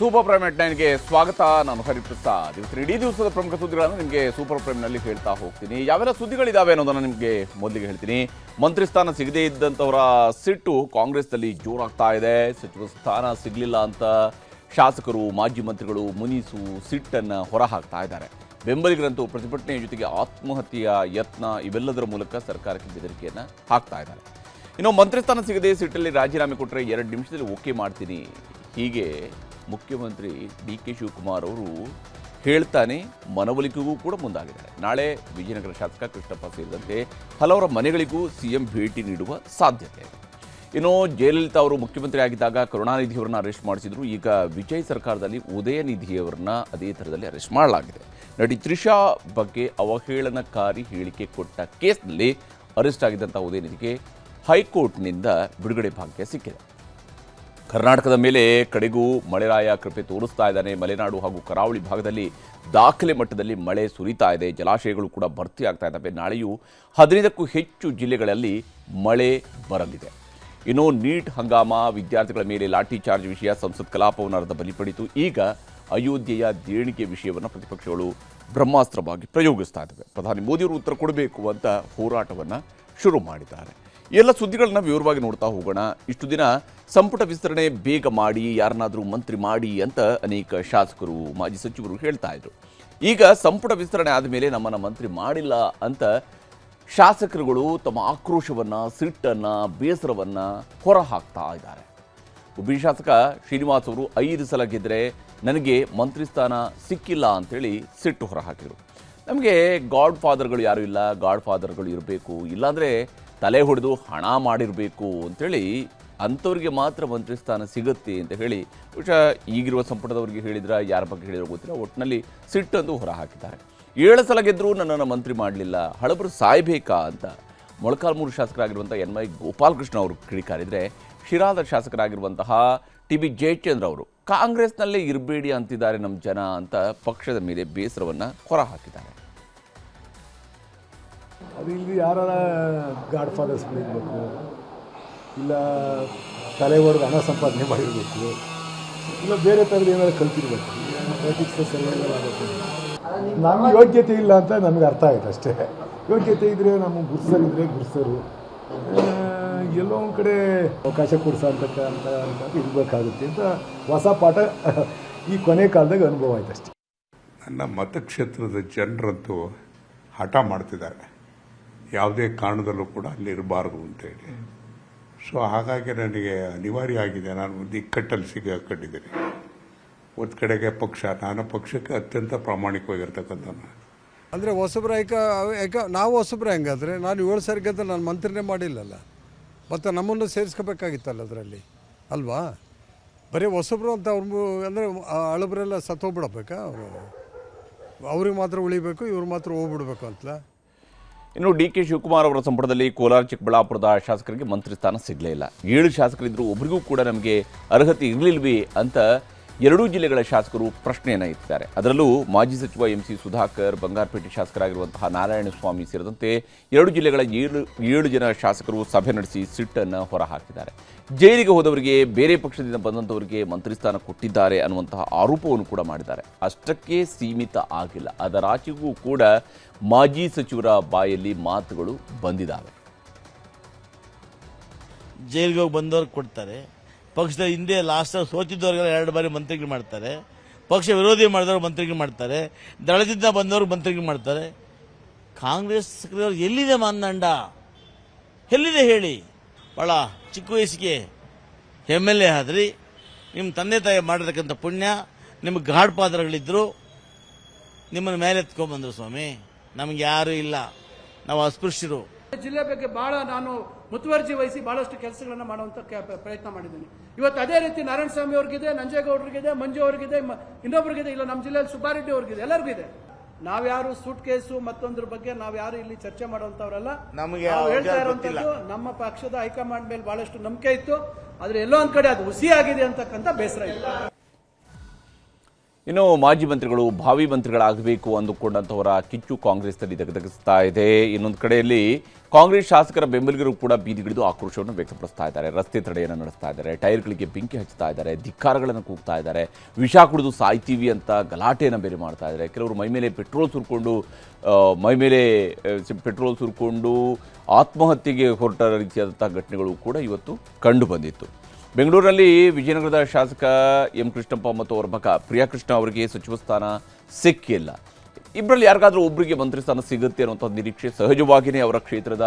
Super prime net 9ಗೆ ಸ್ವಾಗತ. ನಾನು ಹರಿಪ್ರಸಾದ್. ಇವತ್ತು ಇಡೀ ದಿವಸದ ಪ್ರಮುಖ ಸುದ್ದಿಗಳನ್ನು ನಿಮಗೆ ಸೂಪರ್ ಪ್ರೈಮ್ನಲ್ಲಿ ಹೇಳ್ತಾ ಹೋಗ್ತೀನಿ. ಯಾವೆಲ್ಲ ಸುದ್ದಿಗಳಿದ್ದಾವೆ ಅನ್ನೋದನ್ನು ನಿಮಗೆ ಮೊದಲಿಗೆ ಹೇಳ್ತೀನಿ. ಮಂತ್ರಿ ಸ್ಥಾನ ಸಿಗದೇ ಇದ್ದಂಥವರ ಸಿಟ್ಟು ಕಾಂಗ್ರೆಸ್ನಲ್ಲಿ ಜೋರಾಗ್ತಾ ಇದೆ. ಸಚಿವ ಸ್ಥಾನ ಸಿಗಲಿಲ್ಲ ಅಂತ ಶಾಸಕರು, ಮಾಜಿ ಮಂತ್ರಿಗಳು ಮುನಿಸು ಸಿಟ್ಟನ್ನು ಹೊರಹಾಕ್ತಾ ಇದ್ದಾರೆ. ಬೆಂಬಲಿಗರಂತೂ ಪ್ರತಿಭಟನೆಯ ಜೊತೆಗೆ ಆತ್ಮಹತ್ಯೆಯ ಯತ್ನ ಇವೆಲ್ಲದರ ಮೂಲಕ ಸರ್ಕಾರಕ್ಕೆ ಬೆದರಿಕೆಯನ್ನು ಹಾಕ್ತಾ ಇದ್ದಾರೆ. ಇನ್ನು ಮಂತ್ರಿ ಸ್ಥಾನ ಸಿಗದೆ ಸಿಟ್ಟಲ್ಲಿ ರಾಜೀನಾಮೆ ಕೊಟ್ಟರೆ 2 ನಿಮಿಷದಲ್ಲಿ ಓಕೆ ಮಾಡ್ತೀನಿ, ಹೀಗೆ ಮುಖ್ಯಮಂತ್ರಿ ಡಿ.ಕೆ. ಶಿವಕುಮಾರ್ ಅವರು ಹೇಳ್ತಾನೆ ಮನವೊಲಿಕೆಗೂ ಕೂಡ ಮುಂದಾಗಿದ್ದಾರೆ. ನಾಳೆ ವಿಜಯನಗರ ಶಾಸಕ ಕೃಷ್ಣಪ್ಪ ಸೇರಿದಂತೆ ಹಲವರ ಮನೆಗಳಿಗೂ ಸಿಎಂ ಭೇಟಿ ನೀಡುವ ಸಾಧ್ಯತೆ ಇದೆ. ಇನ್ನು ಜಯಲಲಿತಾ ಅವರು ಮುಖ್ಯಮಂತ್ರಿ ಆಗಿದ್ದಾಗ ಕರುಣಾನಿಧಿಯವರನ್ನ ಅರೆಸ್ಟ್ ಮಾಡಿಸಿದ್ರು. ಈಗ ವಿಜಯ್ ಸರ್ಕಾರದಲ್ಲಿ ಉದಯನಿಧಿಯವರನ್ನ ಅದೇ ಥರದಲ್ಲಿ ಅರೆಸ್ಟ್ ಮಾಡಲಾಗಿದೆ. ನಟಿ ತ್ರಿಷಾ ಬಗ್ಗೆ ಅವಹೇಳನಕಾರಿ ಹೇಳಿಕೆ ಕೊಟ್ಟ ಕೇಸ್ನಲ್ಲಿ ಅರೆಸ್ಟ್ ಆಗಿದ್ದಂಥ ಉದಯನಿಧಿಗೆ ಹೈಕೋರ್ಟ್ನಿಂದ ಬಿಡುಗಡೆ ಭಾಗ್ಯ ಸಿಕ್ಕಿದೆ. ಕರ್ನಾಟಕದ ಮೇಲೆ ಕಡೆಗೂ ಮಳೆರಾಯ ಕೃಪೆ ತೋರಿಸ್ತಾ ಇದ್ದಾನೆ. ಮಲೆನಾಡು ಹಾಗೂ ಕರಾವಳಿ ಭಾಗದಲ್ಲಿ ದಾಖಲೆ ಮಟ್ಟದಲ್ಲಿ ಮಳೆ ಸುರಿತಾ ಇದೆ. ಜಲಾಶಯಗಳು ಕೂಡ ಭರ್ತಿ ಆಗ್ತಾ ಇದ್ದಾವೆ. ನಾಳೆಯೂ 15ಕ್ಕೂ ಹೆಚ್ಚು ಜಿಲ್ಲೆಗಳಲ್ಲಿ ಮಳೆ ಬರಲಿದೆ. ಇನ್ನು ನೀಟ್ ಹಂಗಾಮ, ವಿದ್ಯಾರ್ಥಿಗಳ ಮೇಲೆ ಲಾಠಿ ಚಾರ್ಜ್ ವಿಷಯ ಸಂಸತ್ ಕಲಾಪವನ್ನು ಅರ್ಧ ಬಲಿಪಡಿತು. ಈಗ ಅಯೋಧ್ಯೆಯ ದೇಣಿಗೆ ವಿಷಯವನ್ನು ಪ್ರತಿಪಕ್ಷಗಳು ಬ್ರಹ್ಮಾಸ್ತ್ರವಾಗಿ ಪ್ರಯೋಗಿಸ್ತಾ ಇದ್ದಾವೆ. ಪ್ರಧಾನಿ ಮೋದಿಯವರು ಉತ್ತರ ಕೊಡಬೇಕು ಅಂತ ಹೋರಾಟವನ್ನು ಶುರು ಮಾಡಿದ್ದಾರೆ. ಎಲ್ಲ ಸುದ್ದಿಗಳನ್ನ ವಿವರವಾಗಿ ನೋಡ್ತಾ ಹೋಗೋಣ. ಇಷ್ಟು ದಿನ ಸಂಪುಟ ವಿಸ್ತರಣೆ ಬೇಗ ಮಾಡಿ, ಯಾರನ್ನಾದರೂ ಮಂತ್ರಿ ಮಾಡಿ ಅಂತ ಅನೇಕ ಶಾಸಕರು, ಮಾಜಿ ಸಚಿವರು ಹೇಳ್ತಾ ಇದ್ರು. ಈಗ ಸಂಪುಟ ವಿಸ್ತರಣೆ ಆದಮೇಲೆ ನಮ್ಮನ್ನು ಮಂತ್ರಿ ಮಾಡಿಲ್ಲ ಅಂತ ಶಾಸಕರುಗಳು ತಮ್ಮ ಆಕ್ರೋಶವನ್ನು, ಸಿಟ್ಟನ್ನು, ಬೇಸರವನ್ನು ಹೊರಹಾಕ್ತಾ ಇದ್ದಾರೆ. ಗುಬ್ಬಿ ಶಾಸಕ ಶ್ರೀನಿವಾಸ್ ಅವರು 5 ಸಲ ಗೆದ್ದರೆ ನನಗೆ ಮಂತ್ರಿ ಸ್ಥಾನ ಸಿಕ್ಕಿಲ್ಲ ಅಂಥೇಳಿ ಸಿಟ್ಟು ಹೊರಹಾಕಿದರು. ನಮಗೆ ಗಾಡ್ ಫಾದರ್ಗಳು ಯಾರೂ ಇಲ್ಲ, ಗಾಡ್ ಫಾದರ್ಗಳು ಇರಬೇಕು, ಇಲ್ಲಾಂದರೆ ತಲೆ ಹೊಡೆದು ಹಣ ಮಾಡಿರಬೇಕು ಅಂಥೇಳಿ ಅಂಥವ್ರಿಗೆ ಮಾತ್ರ ಮಂತ್ರಿ ಸ್ಥಾನ ಸಿಗುತ್ತೆ ಅಂತ ಹೇಳಿ ಬಹುಶಃ ಈಗಿರುವ ಸಂಪುಟದವರಿಗೆ ಹೇಳಿದ್ರೆ, ಯಾರ ಬಗ್ಗೆ ಹೇಳಿದ್ರು ಗೊತ್ತಿಲ್ಲ, ಒಟ್ಟಿನಲ್ಲಿ ಸಿಟ್ಟಂತೂ ಹೊರಹಾಕಿದ್ದಾರೆ. 7 ಸಲ ಗೆದ್ದರೂ ನನ್ನನ್ನು ಮಂತ್ರಿ ಮಾಡಲಿಲ್ಲ, ಹಳಬರು ಸಾಯ್ಬೇಕಾ ಅಂತ ಮೊಳಕಾಲ್ಮೂರು ಶಾಸಕರಾಗಿರುವಂಥ ಎನ್.ವೈ. ಗೋಪಾಲಕೃಷ್ಣ ಅವರು ಕಿಡಿಕಾರಿದರೆ, ಶಿರಾದ ಶಾಸಕರಾಗಿರುವಂತಹ ಟಿ.ಬಿ. ಜಯಚಂದ್ರ ಅವರು ಕಾಂಗ್ರೆಸ್ನಲ್ಲೇ ಇರಬೇಡಿ ಅಂತಿದ್ದಾರೆ ನಮ್ಮ ಜನ ಅಂತ ಪಕ್ಷದ ಮೇಲೆ ಬೇಸರವನ್ನು ಹೊರಹಾಕಿದ್ದಾರೆ. ಅದು ಇಲ್ಲಿ ಯಾರ ಗಾಡ್ ಫಾದರ್ಸ್ ಇರಬೇಕು, ಇಲ್ಲ ತಲೆ ಹೊಡೆದು ಹಣ ಸಂಪಾದನೆ ಮಾಡಿರಬೇಕು, ಇಲ್ಲ ಬೇರೆ ಥರದ ಏನಾದ್ರು ಕಲ್ತಿರ್ಬೇಕು. ಪೊಲಿಟಿಕ್ಸ್ ಆಗಬೇಕು. ನಮ್ಗೆ ಯೋಗ್ಯತೆ ಇಲ್ಲ ಅಂತ ನಮ್ಗೆ ಅರ್ಥ ಆಯ್ತು ಅಷ್ಟೇ. ಯೋಗ್ಯತೆ ಇದ್ದರೆ ನಮಗೆ ಗುರ್ಸರಿದ್ರೆ ಗುರ್ಸರು, ಎಲ್ಲೋ ಒಂದು ಕಡೆ ಅವಕಾಶ ಕೊಡಿಸೋಂಥ ಇರಬೇಕಾಗುತ್ತೆ ಅಂತ ಹೊಸ ಪಾಠ ಈ ಕೊನೆ ಕಾಲದಾಗ ಅನುಭವ ಆಯ್ತು ಅಷ್ಟೇ. ನನ್ನ ಮತಕ್ಷೇತ್ರದ ಜನರಂತೂ ಹಠ ಮಾಡ್ತಿದ್ದಾರೆ, ಯಾವುದೇ ಕಾರಣದಲ್ಲೂ ಕೂಡ ಅಲ್ಲಿರಬಾರ್ದು ಅಂತೇಳಿ. ಸೊ ಹಾಗಾಗಿ ನನಗೆ ಅನಿವಾರ್ಯ ಆಗಿದೆ. ನಾನು ಒಂದು ಇಕ್ಕಟ್ಟಲ್ಲಿ ಸಿಕ್ಕಾಕೊಂಡಿದ್ದೀನಿ. ಒಂದು ಕಡೆಗೆ ಪಕ್ಷ, ನಾನು ಪಕ್ಷಕ್ಕೆ ಅತ್ಯಂತ ಪ್ರಾಮಾಣಿಕವಾಗಿರ್ತಕ್ಕಂಥ ಅಂದರೆ ಹೊಸಬ್ರ ನಾವು ಹೊಸಬ್ರ ಹೆಂಗಾದರೆ ನಾನು 7 ಸಾರಿ ಗೆದ್ದರೆ ನಾನು ಮಂತ್ರಿನೇ ಮಾಡಿಲ್ಲಲ್ಲ, ಮತ್ತು ನಮ್ಮನ್ನು ಸೇರಿಸ್ಕೋಬೇಕಾಗಿತ್ತಲ್ಲ ಅದರಲ್ಲಿ ಅಲ್ವಾ. ಬರೀ ಹೊಸಬ್ರು ಅಂತ ಅವ್ರು ಅಂದರೆ ಹಳಬ್ರೆಲ್ಲ ಸತ್ತೋಗ್ಬಿಡಬೇಕಾ, ಅವ್ರಿಗೆ ಮಾತ್ರ ಉಳಿಬೇಕು, ಇವ್ರು ಮಾತ್ರ ಹೋಗ್ಬಿಡ್ಬೇಕು ಅಂತಲ್ಲ. ಇನ್ನು ಡಿ.ಕೆ. ಶಿವಕುಮಾರ್ ಅವರ ಸಂಪುಟದಲ್ಲಿ ಕೋಲಾರ, ಚಿಕ್ಕಬಳ್ಳಾಪುರದ ಶಾಸಕರಿಗೆ ಮಂತ್ರಿ ಸ್ಥಾನ ಸಿಗಲೇ ಇಲ್ಲ. 7 ಶಾಸಕರಿದ್ದರೂ ಒಬ್ಬರಿಗೂ ಕೂಡ ನಮಗೆ ಅರ್ಹತೆ ಇರಲಿಲ್ವೇ ಅಂತ 2 ಜಿಲ್ಲೆಗಳ ಶಾಸಕರು ಪ್ರಶ್ನೆಯನ್ನು ಎತ್ತಿದ್ದಾರೆ. ಅದರಲ್ಲೂ ಮಾಜಿ ಸಚಿವ ಎಂ.ಸಿ. ಸುಧಾಕರ್, ಬಂಗಾರಪೇಟೆ ಶಾಸಕರಾಗಿರುವಂತಹ ನಾರಾಯಣಸ್ವಾಮಿ ಸೇರಿದಂತೆ 2 ಜಿಲ್ಲೆಗಳ 7 ಜನ ಶಾಸಕರು ಸಭೆ ನಡೆಸಿ ಸಿಟ್ಟನ್ನು ಹೊರಹಾಕಿದ್ದಾರೆ. ಜೈಲಿಗೆ ಹೋದವರಿಗೆ, ಬೇರೆ ಪಕ್ಷದಿಂದ ಬಂದಂಥವರಿಗೆ ಮಂತ್ರಿ ಸ್ಥಾನ ಕೊಟ್ಟಿದ್ದಾರೆ ಅನ್ನುವಂತಹ ಆರೋಪವನ್ನು ಕೂಡ ಮಾಡಿದ್ದಾರೆ. ಅಷ್ಟಕ್ಕೆ ಸೀಮಿತ ಆಗಿಲ್ಲ, ಅದರಾಚೆಗೂ ಕೂಡ ಮಾಜಿ ಸಚಿವರ ಬಾಯಲ್ಲಿ ಮಾತುಗಳು ಬಂದಿದ್ದಾವೆ. ಜೈಲಿಗೆ ಹೋಗಿ ಬಂದವ್ರಿಗೆ ಕೊಡ್ತಾರೆ, ಪಕ್ಷದ ಹಿಂದೆ ಲಾಸ್ಟ್ ಸೋತಿದ್ದವ್ರಿಗೆಲ್ಲ 2 ಬಾರಿ ಮಂತ್ರಿಗಳು ಮಾಡ್ತಾರೆ, ಪಕ್ಷ ವಿರೋಧಿ ಮಾಡಿದವ್ರು ಮಂತ್ರಿಗಳು ಮಾಡ್ತಾರೆ, ದಳದಿಂದ ಬಂದವರು ಮಂತ್ರಿಗಳು ಮಾಡ್ತಾರೆ. ಕಾಂಗ್ರೆಸ್ ಎಲ್ಲಿದೆ ಮಾನದಂಡ, ಎಲ್ಲಿದೆ ಹೇಳಿ? ಭಾಳ ಚಿಕ್ಕ ವಯಸ್ಸಿಗೆ MLA ಆದ್ರಿ, ನಿಮ್ಮ ತಂದೆ ತಾಯಿ ಮಾಡಿರ್ತಕ್ಕಂಥ ಪುಣ್ಯ, ನಿಮಗೆ ಗಾಡ್ ಪಾತ್ರಗಳಿದ್ರು, ನಿಮ್ಮನ್ನು ಮೇಲೆ ಎತ್ಕೊಂಡ್ಬಂದ್ರು ಸ್ವಾಮಿ. ನಮ್ಗೆ ಯಾರೂ ಇಲ್ಲ, ನಾವು ಅಸ್ಪೃಶ್ಯರು. ಜಿಲ್ಲೆ ಬಗ್ಗೆ ಬಹಳ ನಾನು ಮುತುವರ್ಜಿ ವಹಿಸಿ ಬಹಳಷ್ಟು ಕೆಲಸಗಳನ್ನು ಮಾಡುವಂತ ಪ್ರಯತ್ನ ಮಾಡಿದ್ದೀನಿ. ಇವತ್ತು ಅದೇ ರೀತಿ ನಾರಾಯಣಸ್ವಾಮಿ ಅವ್ರಿಗಿದೆ, ನಂಜೇಗೌಡರಿಗಿದೆ, ಮಂಜು ಅವ್ರಿಗಿದೆ, ಇನ್ನೊಬ್ರಿಗಿದೆ, ಇಲ್ಲ ನಮ್ಮ ಜಿಲ್ಲೆಯಲ್ಲಿ ಸುಬ್ಬಾರೆಡ್ಡಿ ಅವ್ರಿಗಿದೆ, ಎಲ್ಲರಿಗೂ ಇದೆ. ನಾವ್ಯಾರು ಸೂಟ್ ಕೇಸು ಮತ್ತೊಂದ್ರ ಬಗ್ಗೆ ನಾವ್ಯಾರು ಇಲ್ಲಿ ಚರ್ಚೆ ಮಾಡುವಂತವ್ರಲ್ಲ. ನಮಗೆ ಹೇಳ್ತಾ ಇರುವಂತದ್ದು ನಮ್ಮ ಪಕ್ಷದ ಹೈಕಮಾಂಡ್ ಮೇಲೆ ಬಹಳಷ್ಟು ನಂಬಿಕೆ ಇತ್ತು, ಆದ್ರೆ ಎಲ್ಲೋ ಒಂದ್ ಕಡೆ ಅದು ಹುಸಿ ಆಗಿದೆ ಅಂತಕ್ಕಂಥ ಬೇಸರ ಇತ್ತು. ಇನ್ನು ಮಾಜಿ ಮಂತ್ರಿಗಳು ಭಾವಿ ಮಂತ್ರಿಗಳಾಗಬೇಕು ಅಂದುಕೊಂಡಂಥವರ ಕಿಚ್ಚು ಕಾಂಗ್ರೆಸ್ನಲ್ಲಿ ದಗದಗಿಸ್ತಾ ಇದೆ. ಇನ್ನೊಂದು ಕಡೆಯಲ್ಲಿ ಕಾಂಗ್ರೆಸ್ ಶಾಸಕರ ಬೆಂಬಲಿಗರು ಕೂಡ ಬೀದಿಗಿಳಿದು ಆಕ್ರೋಶವನ್ನು ವ್ಯಕ್ತಪಡಿಸ್ತಾ ಇದ್ದಾರೆ. ರಸ್ತೆ ತಡೆಯನ್ನು ನಡೆಸ್ತಾ ಇದ್ದಾರೆ, ಟೈರ್ಗಳಿಗೆ ಬೆಂಕಿ ಹಚ್ಚುತ್ತಾ ಇದ್ದಾರೆ, ಧಿಕ್ಕಾರಗಳನ್ನು ಕೂಗ್ತಾ ಇದ್ದಾರೆ, ವಿಷ ಕುಡಿದು ಸಾಯ್ತೀವಿ ಅಂತ ಗಲಾಟೆಯನ್ನು ಬೇರೆ ಮಾಡ್ತಾ ಇದ್ದಾರೆ. ಕೆಲವರು ಮೈಮೇಲೆ ಪೆಟ್ರೋಲ್ ಸುರ್ಕೊಂಡು ಆತ್ಮಹತ್ಯೆಗೆ ಹೊರಟ ರೀತಿಯಾದಂಥ ಘಟನೆಗಳು ಕೂಡ ಇವತ್ತು ಕಂಡು ಬಂದಿತ್ತು. ಬೆಂಗಳೂರಿನಲ್ಲಿ ವಿಜಯನಗರದ ಶಾಸಕ ಎಂ ಕೃಷ್ಣಪ್ಪ ಮತ್ತು ಅವರ ಮಗ ಪ್ರಿಯಾಕೃಷ್ಣ ಅವರಿಗೆ ಸಚಿವ ಸ್ಥಾನ ಸಿಕ್ಕಿಲ್ಲ. ಇಬ್ಬರಲ್ಲಿ ಯಾರಿಗಾದರೂ ಒಬ್ಬರಿಗೆ ಮಂತ್ರಿ ಸ್ಥಾನ ಸಿಗುತ್ತೆ ಅನ್ನುವಂಥ ನಿರೀಕ್ಷೆ ಸಹಜವಾಗಿಯೇ ಅವರ ಕ್ಷೇತ್ರದ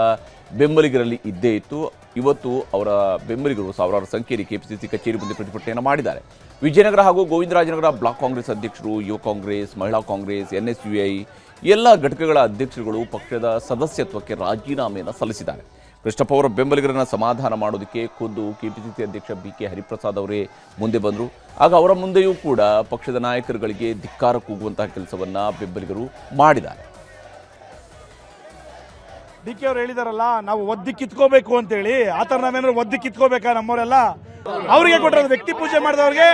ಬೆಂಬಲಿಗರಲ್ಲಿ ಇದ್ದೇ ಇತ್ತು. ಇವತ್ತು ಅವರ ಬೆಂಬಲಿಗರು ಸಾವಿರಾರು ಸಂಖ್ಯೆಯಲ್ಲಿ ಕೆಪಿಸಿಸಿ ಕಚೇರಿ ಮುಂದೆ ಪ್ರತಿಭಟನೆಯನ್ನು ಮಾಡಿದ್ದಾರೆ. ವಿಜಯನಗರ ಹಾಗೂ ಗೋವಿಂದರಾಜನಗರ ಬ್ಲಾಕ್ ಕಾಂಗ್ರೆಸ್ ಅಧ್ಯಕ್ಷರು, ಯುವ ಕಾಂಗ್ರೆಸ್, ಮಹಿಳಾ ಕಾಂಗ್ರೆಸ್, NSUI ಎಲ್ಲ ಘಟಕಗಳ ಅಧ್ಯಕ್ಷರುಗಳು ಪಕ್ಷದ ಸದಸ್ಯತ್ವಕ್ಕೆ ರಾಜೀನಾಮೆಯನ್ನು ಸಲ್ಲಿಸಿದ್ದಾರೆ. ಕೃಷ್ಣಪ್ಪ ಅವರ ಬೆಂಬಲಿಗರನ್ನು ಸಮಾಧಾನ ಮಾಡೋದಕ್ಕೆ ಖುದ್ದು ಕೆಪಿಸಿಸಿ ಅಧ್ಯಕ್ಷ BK ಹರಿಪ್ರಸಾದ್ ಅವರೇ ಮುಂದೆ ಬಂದರು. ಆಗ ಅವರ ಮುಂದೆಯೂ ಕೂಡ ಪಕ್ಷದ ನಾಯಕರುಗಳಿಗೆ ಧಿಕ್ಕಾರ ಕೂಗುವಂತಹ ಕೆಲಸವನ್ನು ಬೆಂಬಲಿಗರು ಮಾಡಿದ್ದಾರೆ. DK ಅವ್ರು ಹೇಳಿದಾರಲ್ಲ, ನಾವು ಒದ್ದಿ ಕಿತ್ಕೋಬೇಕು ಅಂತೇಳಿ. ಆ ಥರ ನಾವೇನಾದ್ರು ಒದ್ದಿ ಕಿತ್ಕೋಬೇಕಾ? ನಮ್ಮವರೆಲ್ಲ ಅವ್ರಿಗೆ ಕೊಟ್ಟಿರೋದು ವ್ಯಕ್ತಿ ಪೂಜೆ ಮಾಡಿದವ್ರಿಗೆ.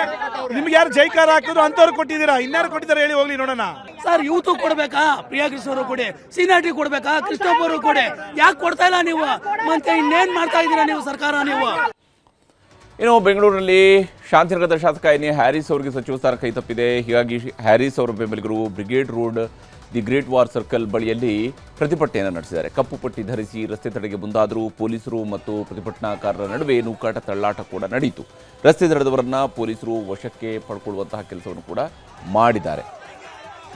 ನಿಮ್ಗೆ ಯಾರು ಜೈಕಾರ ಹಾಕಿದ್ರು ಅಂತವ್ರು ಕೊಟ್ಟಿದ್ದೀರಾ, ಇನ್ಯಾರು ಕೊಟ್ಟಿದ್ದಾರೆ ಹೇಳಿ ಹೋಗ್ಲಿ ನೋಡೋಣ. ಸರ್ ಯೂತ್ ಕೊಡ್ಬೇಕಾ? ಪ್ರಿಯಾಕೃಷ್ಣ ಅವರು ಕೊಡಿ, ಸೀನಾಟಿ ಕೊಡ್ಬೇಕಾ? ಕೃಷ್ಣಪ್ಪ ಅವರು ಕೊಡಿ. ಯಾಕೆ ಕೊಡ್ತಾ ಇಲ್ಲ ನೀವು? ಮತ್ತೆ ಇನ್ನೇನ್ ಮಾಡ್ತಾ ಇದ್ದೀರಾ ನೀವು ಸರ್ಕಾರ? ನೀವು ಇನ್ನು ಬೆಂಗಳೂರಿನಲ್ಲಿ ಶಾಂತಿನಗರದ ಶಾಸಕ NA ಹ್ಯಾರಿಸ್ ಅವರಿಗೆ ಸಚಿವ ಸ್ಥಾನ ಕೈತಪ್ಪಿದೆ. ಹೀಗಾಗಿ ಹ್ಯಾರಿಸ್ ಅವರ ಬೆಂಬಲಿಗರು brigade road the great war circle ಬಳಿಯಲ್ಲಿ ಪ್ರತಿಭಟನೆಯನ್ನು ನಡೆಸಿದ್ದಾರೆ. ಕಪ್ಪು ಪಟ್ಟಿ ಧರಿಸಿ ರಸ್ತೆ ತಡೆಗೆ ಮುಂದಾದರೂ ಪೊಲೀಸರು ಮತ್ತು ಪ್ರತಿಭಟನಾಕಾರರ ನಡುವೆ ನೂಕಾಟ ತಳ್ಳಾಟ ಕೂಡ ನಡೆಯಿತು. ರಸ್ತೆ ತಡೆದವರನ್ನ ಪೊಲೀಸರು ವಶಕ್ಕೆ ಪಡ್ಕೊಳ್ಳುವಂತಹ ಕೆಲಸವನ್ನು ಕೂಡ ಮಾಡಿದ್ದಾರೆ.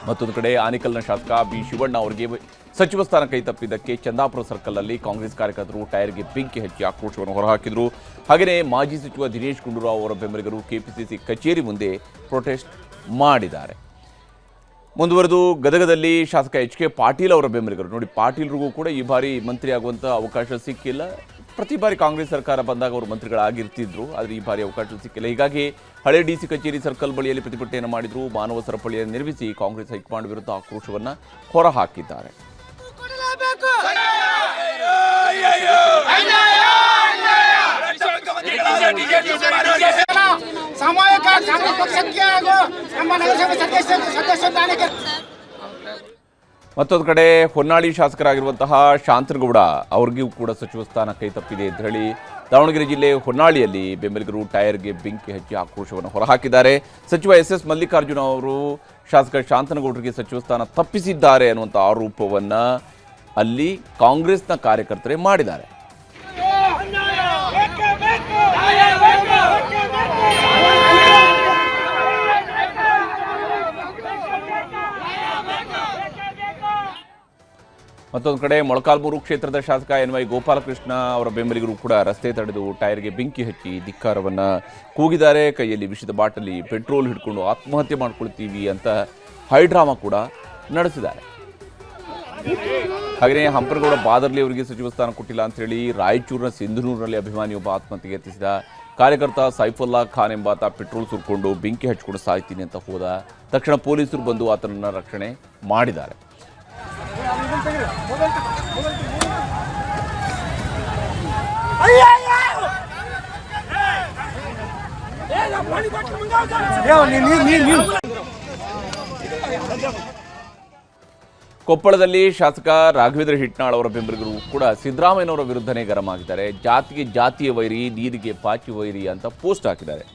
ಮತ್ತೊಂದು ಕಡೆ ಆನೇಕಲ್ನ ಶಾಸಕ B ಶಿವಣ್ಣ ಅವರಿಗೆ ಸಚಿವ ಸ್ಥಾನ ಕೈತಪ್ಪಿದ್ದಕ್ಕೆ ಚಂದಾಪುರ ಸರ್ಕಲ್ನಲ್ಲಿ ಕಾಂಗ್ರೆಸ್ ಕಾರ್ಯಕರ್ತರು ಟೈರ್ಗೆ ಬೆಂಕಿ ಹಚ್ಚಿ ಆಕ್ರೋಶವನ್ನು ಹೊರಹಾಕಿದರು. ಹಾಗೆಯೇ ಮಾಜಿ ಸಚಿವ ದಿನೇಶ್ ಗುಂಡೂರಾವ್ ಅವರ ಬೆಂಬಲಿಗರು ಕೆಪಿಸಿಸಿ ಕಚೇರಿ ಮುಂದೆ ಪ್ರೊಟೆಸ್ಟ್ ಮಾಡಿದ್ದಾರೆ. ಮುಂದುವರೆದು ಗದಗದಲ್ಲಿ ಶಾಸಕ HK ಪಾಟೀಲ್ ಅವರ ಬೆಂಬಲಿಗರು, ನೋಡಿ ಪಾಟೀಲ್ರಿಗೂ ಕೂಡ ಈ ಬಾರಿ ಮಂತ್ರಿ ಆಗುವಂಥ ಅವಕಾಶ ಸಿಕ್ಕಿಲ್ಲ. ಪ್ರತಿ ಬಾರಿ ಕಾಂಗ್ರೆಸ್ ಸರ್ಕಾರ ಬಂದಾಗ ಅವರು ಮಂತ್ರಿಗಳಾಗಿರ್ತಿದ್ರು, ಆದರೆ ಈ ಬಾರಿ ಅವಕಾಶ ಸಿಕ್ಕಿಲ್ಲ. ಹೀಗಾಗಿ ಹಳೆ DC ಕಚೇರಿ ಸರ್ಕಲ್ ಬಳಿಯಲ್ಲಿ ಪ್ರತಿಭಟನೆಯನ್ನು ಮಾಡಿದ್ರು. ಮಾನವ ಸರಪಳಿಯನ್ನು ನಿರ್ಮಿಸಿ ಕಾಂಗ್ರೆಸ್ ಹೈಕಮಾಂಡ್ ವಿರುದ್ಧ ಆಕ್ರೋಶವನ್ನು ಹೊರಹಾಕಿದ್ದಾರೆ. ಸಾಮೂಹಿಕ ಕಾಂಗ್ರೆಸ್ ಪಕ್ಷಕ್ಕೆ ಹಾಗೂ ನಮ್ಮ ನಗರಸಭೆ ಸದಸ್ಯ. ಮತ್ತೊಂದು ಕಡೆ ಹೊನ್ನಾಳಿ ಶಾಸಕರಾಗಿರುವಂತಹ ಶಾಂತನಗೌಡ ಅವ್ರಿಗೂ ಕೂಡ ಸಚಿವ ಸ್ಥಾನ ಕೈತಪ್ಪಿದೆ ಅಂತ ಹೇಳಿ ದಾವಣಗೆರೆ ಜಿಲ್ಲೆ ಹೊನ್ನಾಳಿಯಲ್ಲಿ ಬೆಂಬಲಿಗರು ಟೈರ್ಗೆ ಬೆಂಕಿ ಹಚ್ಚಿ ಆಕ್ರೋಶವನ್ನು ಹೊರಹಾಕಿದ್ದಾರೆ. ಸಚಿವ SS ಮಲ್ಲಿಕಾರ್ಜುನ ಅವರು ಶಾಸಕ ಶಾಂತನಗೌಡರಿಗೆ ಸಚಿವ ಸ್ಥಾನ ತಪ್ಪಿಸಿದ್ದಾರೆ ಅನ್ನುವಂಥ ಆರೋಪವನ್ನು ಅಲ್ಲಿ ಕಾಂಗ್ರೆಸ್ನ ಕಾರ್ಯಕರ್ತರೇ ಮಾಡಿದ್ದಾರೆ. ಮತ್ತೊಂದು ಕಡೆ ಮೊಳಕಾಲ್ಮೂರು ಕ್ಷೇತ್ರದ ಶಾಸಕ NY ಗೋಪಾಲಕೃಷ್ಣ ಅವರ ಬೆಂಬಲಿಗರು ಕೂಡ ರಸ್ತೆ ತಡೆದು ಟೈರ್ಗೆ ಬೆಂಕಿ ಹಚ್ಚಿ ಧಿಕ್ಕಾರವನ್ನು ಕೂಗಿದ್ದಾರೆ. ಕೈಯಲ್ಲಿ ವಿಷದ ಬಾಟಲಿ, ಪೆಟ್ರೋಲ್ ಹಿಡ್ಕೊಂಡು ಆತ್ಮಹತ್ಯೆ ಮಾಡ್ಕೊಳ್ತೀವಿ ಅಂತ ಹೈಡ್ರಾಮಾ ಕೂಡ ನಡೆಸಿದ್ದಾರೆ. ಹಾಗೆಯೇ ಹಂಪನಗೌಡ ಬಾದರ್ಲಿ ಅವರಿಗೆ ಸಚಿವ ಸ್ಥಾನ ಕೊಟ್ಟಿಲ್ಲ ಅಂತ ಹೇಳಿ ರಾಯಚೂರಿನ ಸಿಂಧನೂರಿನಲ್ಲಿ ಅಭಿಮಾನಿಯೊಬ್ಬ ಆತ್ಮಹತ್ಯೆಗೆ ಯತ್ನಿಸಿದ. ಕಾರ್ಯಕರ್ತ ಸೈಫುಲ್ಲಾ ಖಾನ್ ಎಂಬಾತ ಪೆಟ್ರೋಲ್ ಸುರ್ಕೊಂಡು ಬೆಂಕಿ ಹಚ್ಕೊಂಡು ಸಾಯ್ತೀನಿ ಅಂತ ಹೋದ. ತಕ್ಷಣ ಪೊಲೀಸರು ಬಂದು ಆತನನ್ನು ರಕ್ಷಣೆ ಮಾಡಿದ್ದಾರೆ. ಕೊಪ್ಪಳದಲ್ಲಿ ಶಾಸಕ ರಾಘವೇಂದ್ರ ಹಿಟ್ನಾಳ್ ಅವರ ಬೆಂಬಲಿಗರು ಕೂಡ ಸಿದ್ದರಾಮಯ್ಯನವರ ವಿರುದ್ಧನೇ ಗರಂ ಆಗಿದ್ದಾರೆ. ಜಾತಿಗೆ ಜಾತಿಯ ವೈರಿ, ನೀರಿಗೆ ಪಾಚಿ ವೈರಿ ಅಂತ ಪೋಸ್ಟ್ ಹಾಕಿದ್ದಾರೆ.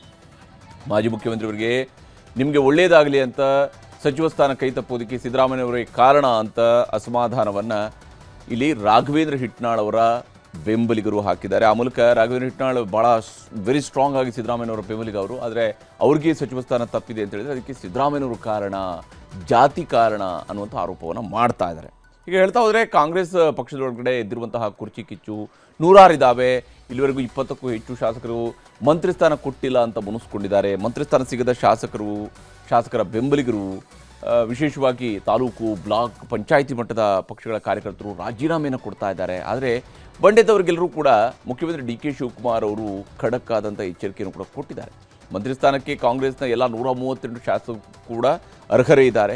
ಮಾಜಿ ಮುಖ್ಯಮಂತ್ರಿಯವರಿಗೆ ನಿಮಗೆ ಒಳ್ಳೆಯದಾಗಲಿ ಅಂತ ಸಚಿವ ಸ್ಥಾನ ಕೈ ತಪ್ಪೋದಕ್ಕೆ ಸಿದ್ದರಾಮಯ್ಯನವರೇ ಕಾರಣ ಅಂತ ಅಸಮಾಧಾನವನ್ನು ಇಲ್ಲಿ ರಾಘವೇಂದ್ರ ಹಿಟ್ನಾಳ್ ಅವರ ಬೆಂಬಲಿಗರು ಹಾಕಿದ್ದಾರೆ. ಆ ಮೂಲಕ ರಾಘವೇಂದ್ರ ಹಿಟ್ನಾಳ್ ಭಾಳ ವೆರಿ ಸ್ಟ್ರಾಂಗ್ ಆಗಿ ಸಿದ್ದರಾಮಯ್ಯನವರ ಬೆಂಬಲಿಗ ಅವರು, ಆದರೆ ಅವ್ರಿಗೆ ಸಚಿವ ಸ್ಥಾನ ತಪ್ಪಿದೆ ಅಂತ ಹೇಳಿದರೆ ಅದಕ್ಕೆ ಸಿದ್ದರಾಮಯ್ಯನವರು ಕಾರಣ, ಜಾತಿ ಕಾರಣ ಅನ್ನುವಂಥ ಆರೋಪವನ್ನು ಮಾಡ್ತಾ ಇದ್ದಾರೆ. ಈಗ ಹೇಳ್ತಾ ಹೋದರೆ ಕಾಂಗ್ರೆಸ್ ಪಕ್ಷದೊಳಗಡೆ ಎದ್ದಿರುವಂತಹ ಕುರ್ಚಿ ಕಿಚ್ಚು ನೂರಾರಿದ್ದಾವೆ. ಇಲ್ಲಿವರೆಗೂ 20ಕ್ಕೂ ಹೆಚ್ಚು ಶಾಸಕರು ಮಂತ್ರಿ ಸ್ಥಾನ ಕೊಟ್ಟಿಲ್ಲ ಅಂತ ಮುನಿಸ್ಕೊಂಡಿದ್ದಾರೆ. ಮಂತ್ರಿ ಸ್ಥಾನ ಸಿಗದ ಶಾಸಕರ ಬೆಂಬಲಿಗರು, ವಿಶೇಷವಾಗಿ ತಾಲೂಕು, ಬ್ಲಾಕ್, ಪಂಚಾಯಿತಿ ಮಟ್ಟದ ಪಕ್ಷಗಳ ಕಾರ್ಯಕರ್ತರು ರಾಜೀನಾಮೆಯನ್ನು ಕೊಡ್ತಾ ಇದ್ದಾರೆ. ಆದರೆ ಬಂಡೆದವರಿಗೆಲ್ಲರೂ ಕೂಡ ಮುಖ್ಯಮಂತ್ರಿ DK ಶಿವಕುಮಾರ್ ಅವರು ಖಡಕ್ ಆದಂಥ ಎಚ್ಚರಿಕೆಯನ್ನು ಕೂಡ ಕೊಟ್ಟಿದ್ದಾರೆ. ಮಂತ್ರಿ ಸ್ಥಾನಕ್ಕೆ ಕಾಂಗ್ರೆಸ್ನ ಎಲ್ಲ 132 ಶಾಸಕರು ಕೂಡ ಅರ್ಹರೇ ಇದ್ದಾರೆ.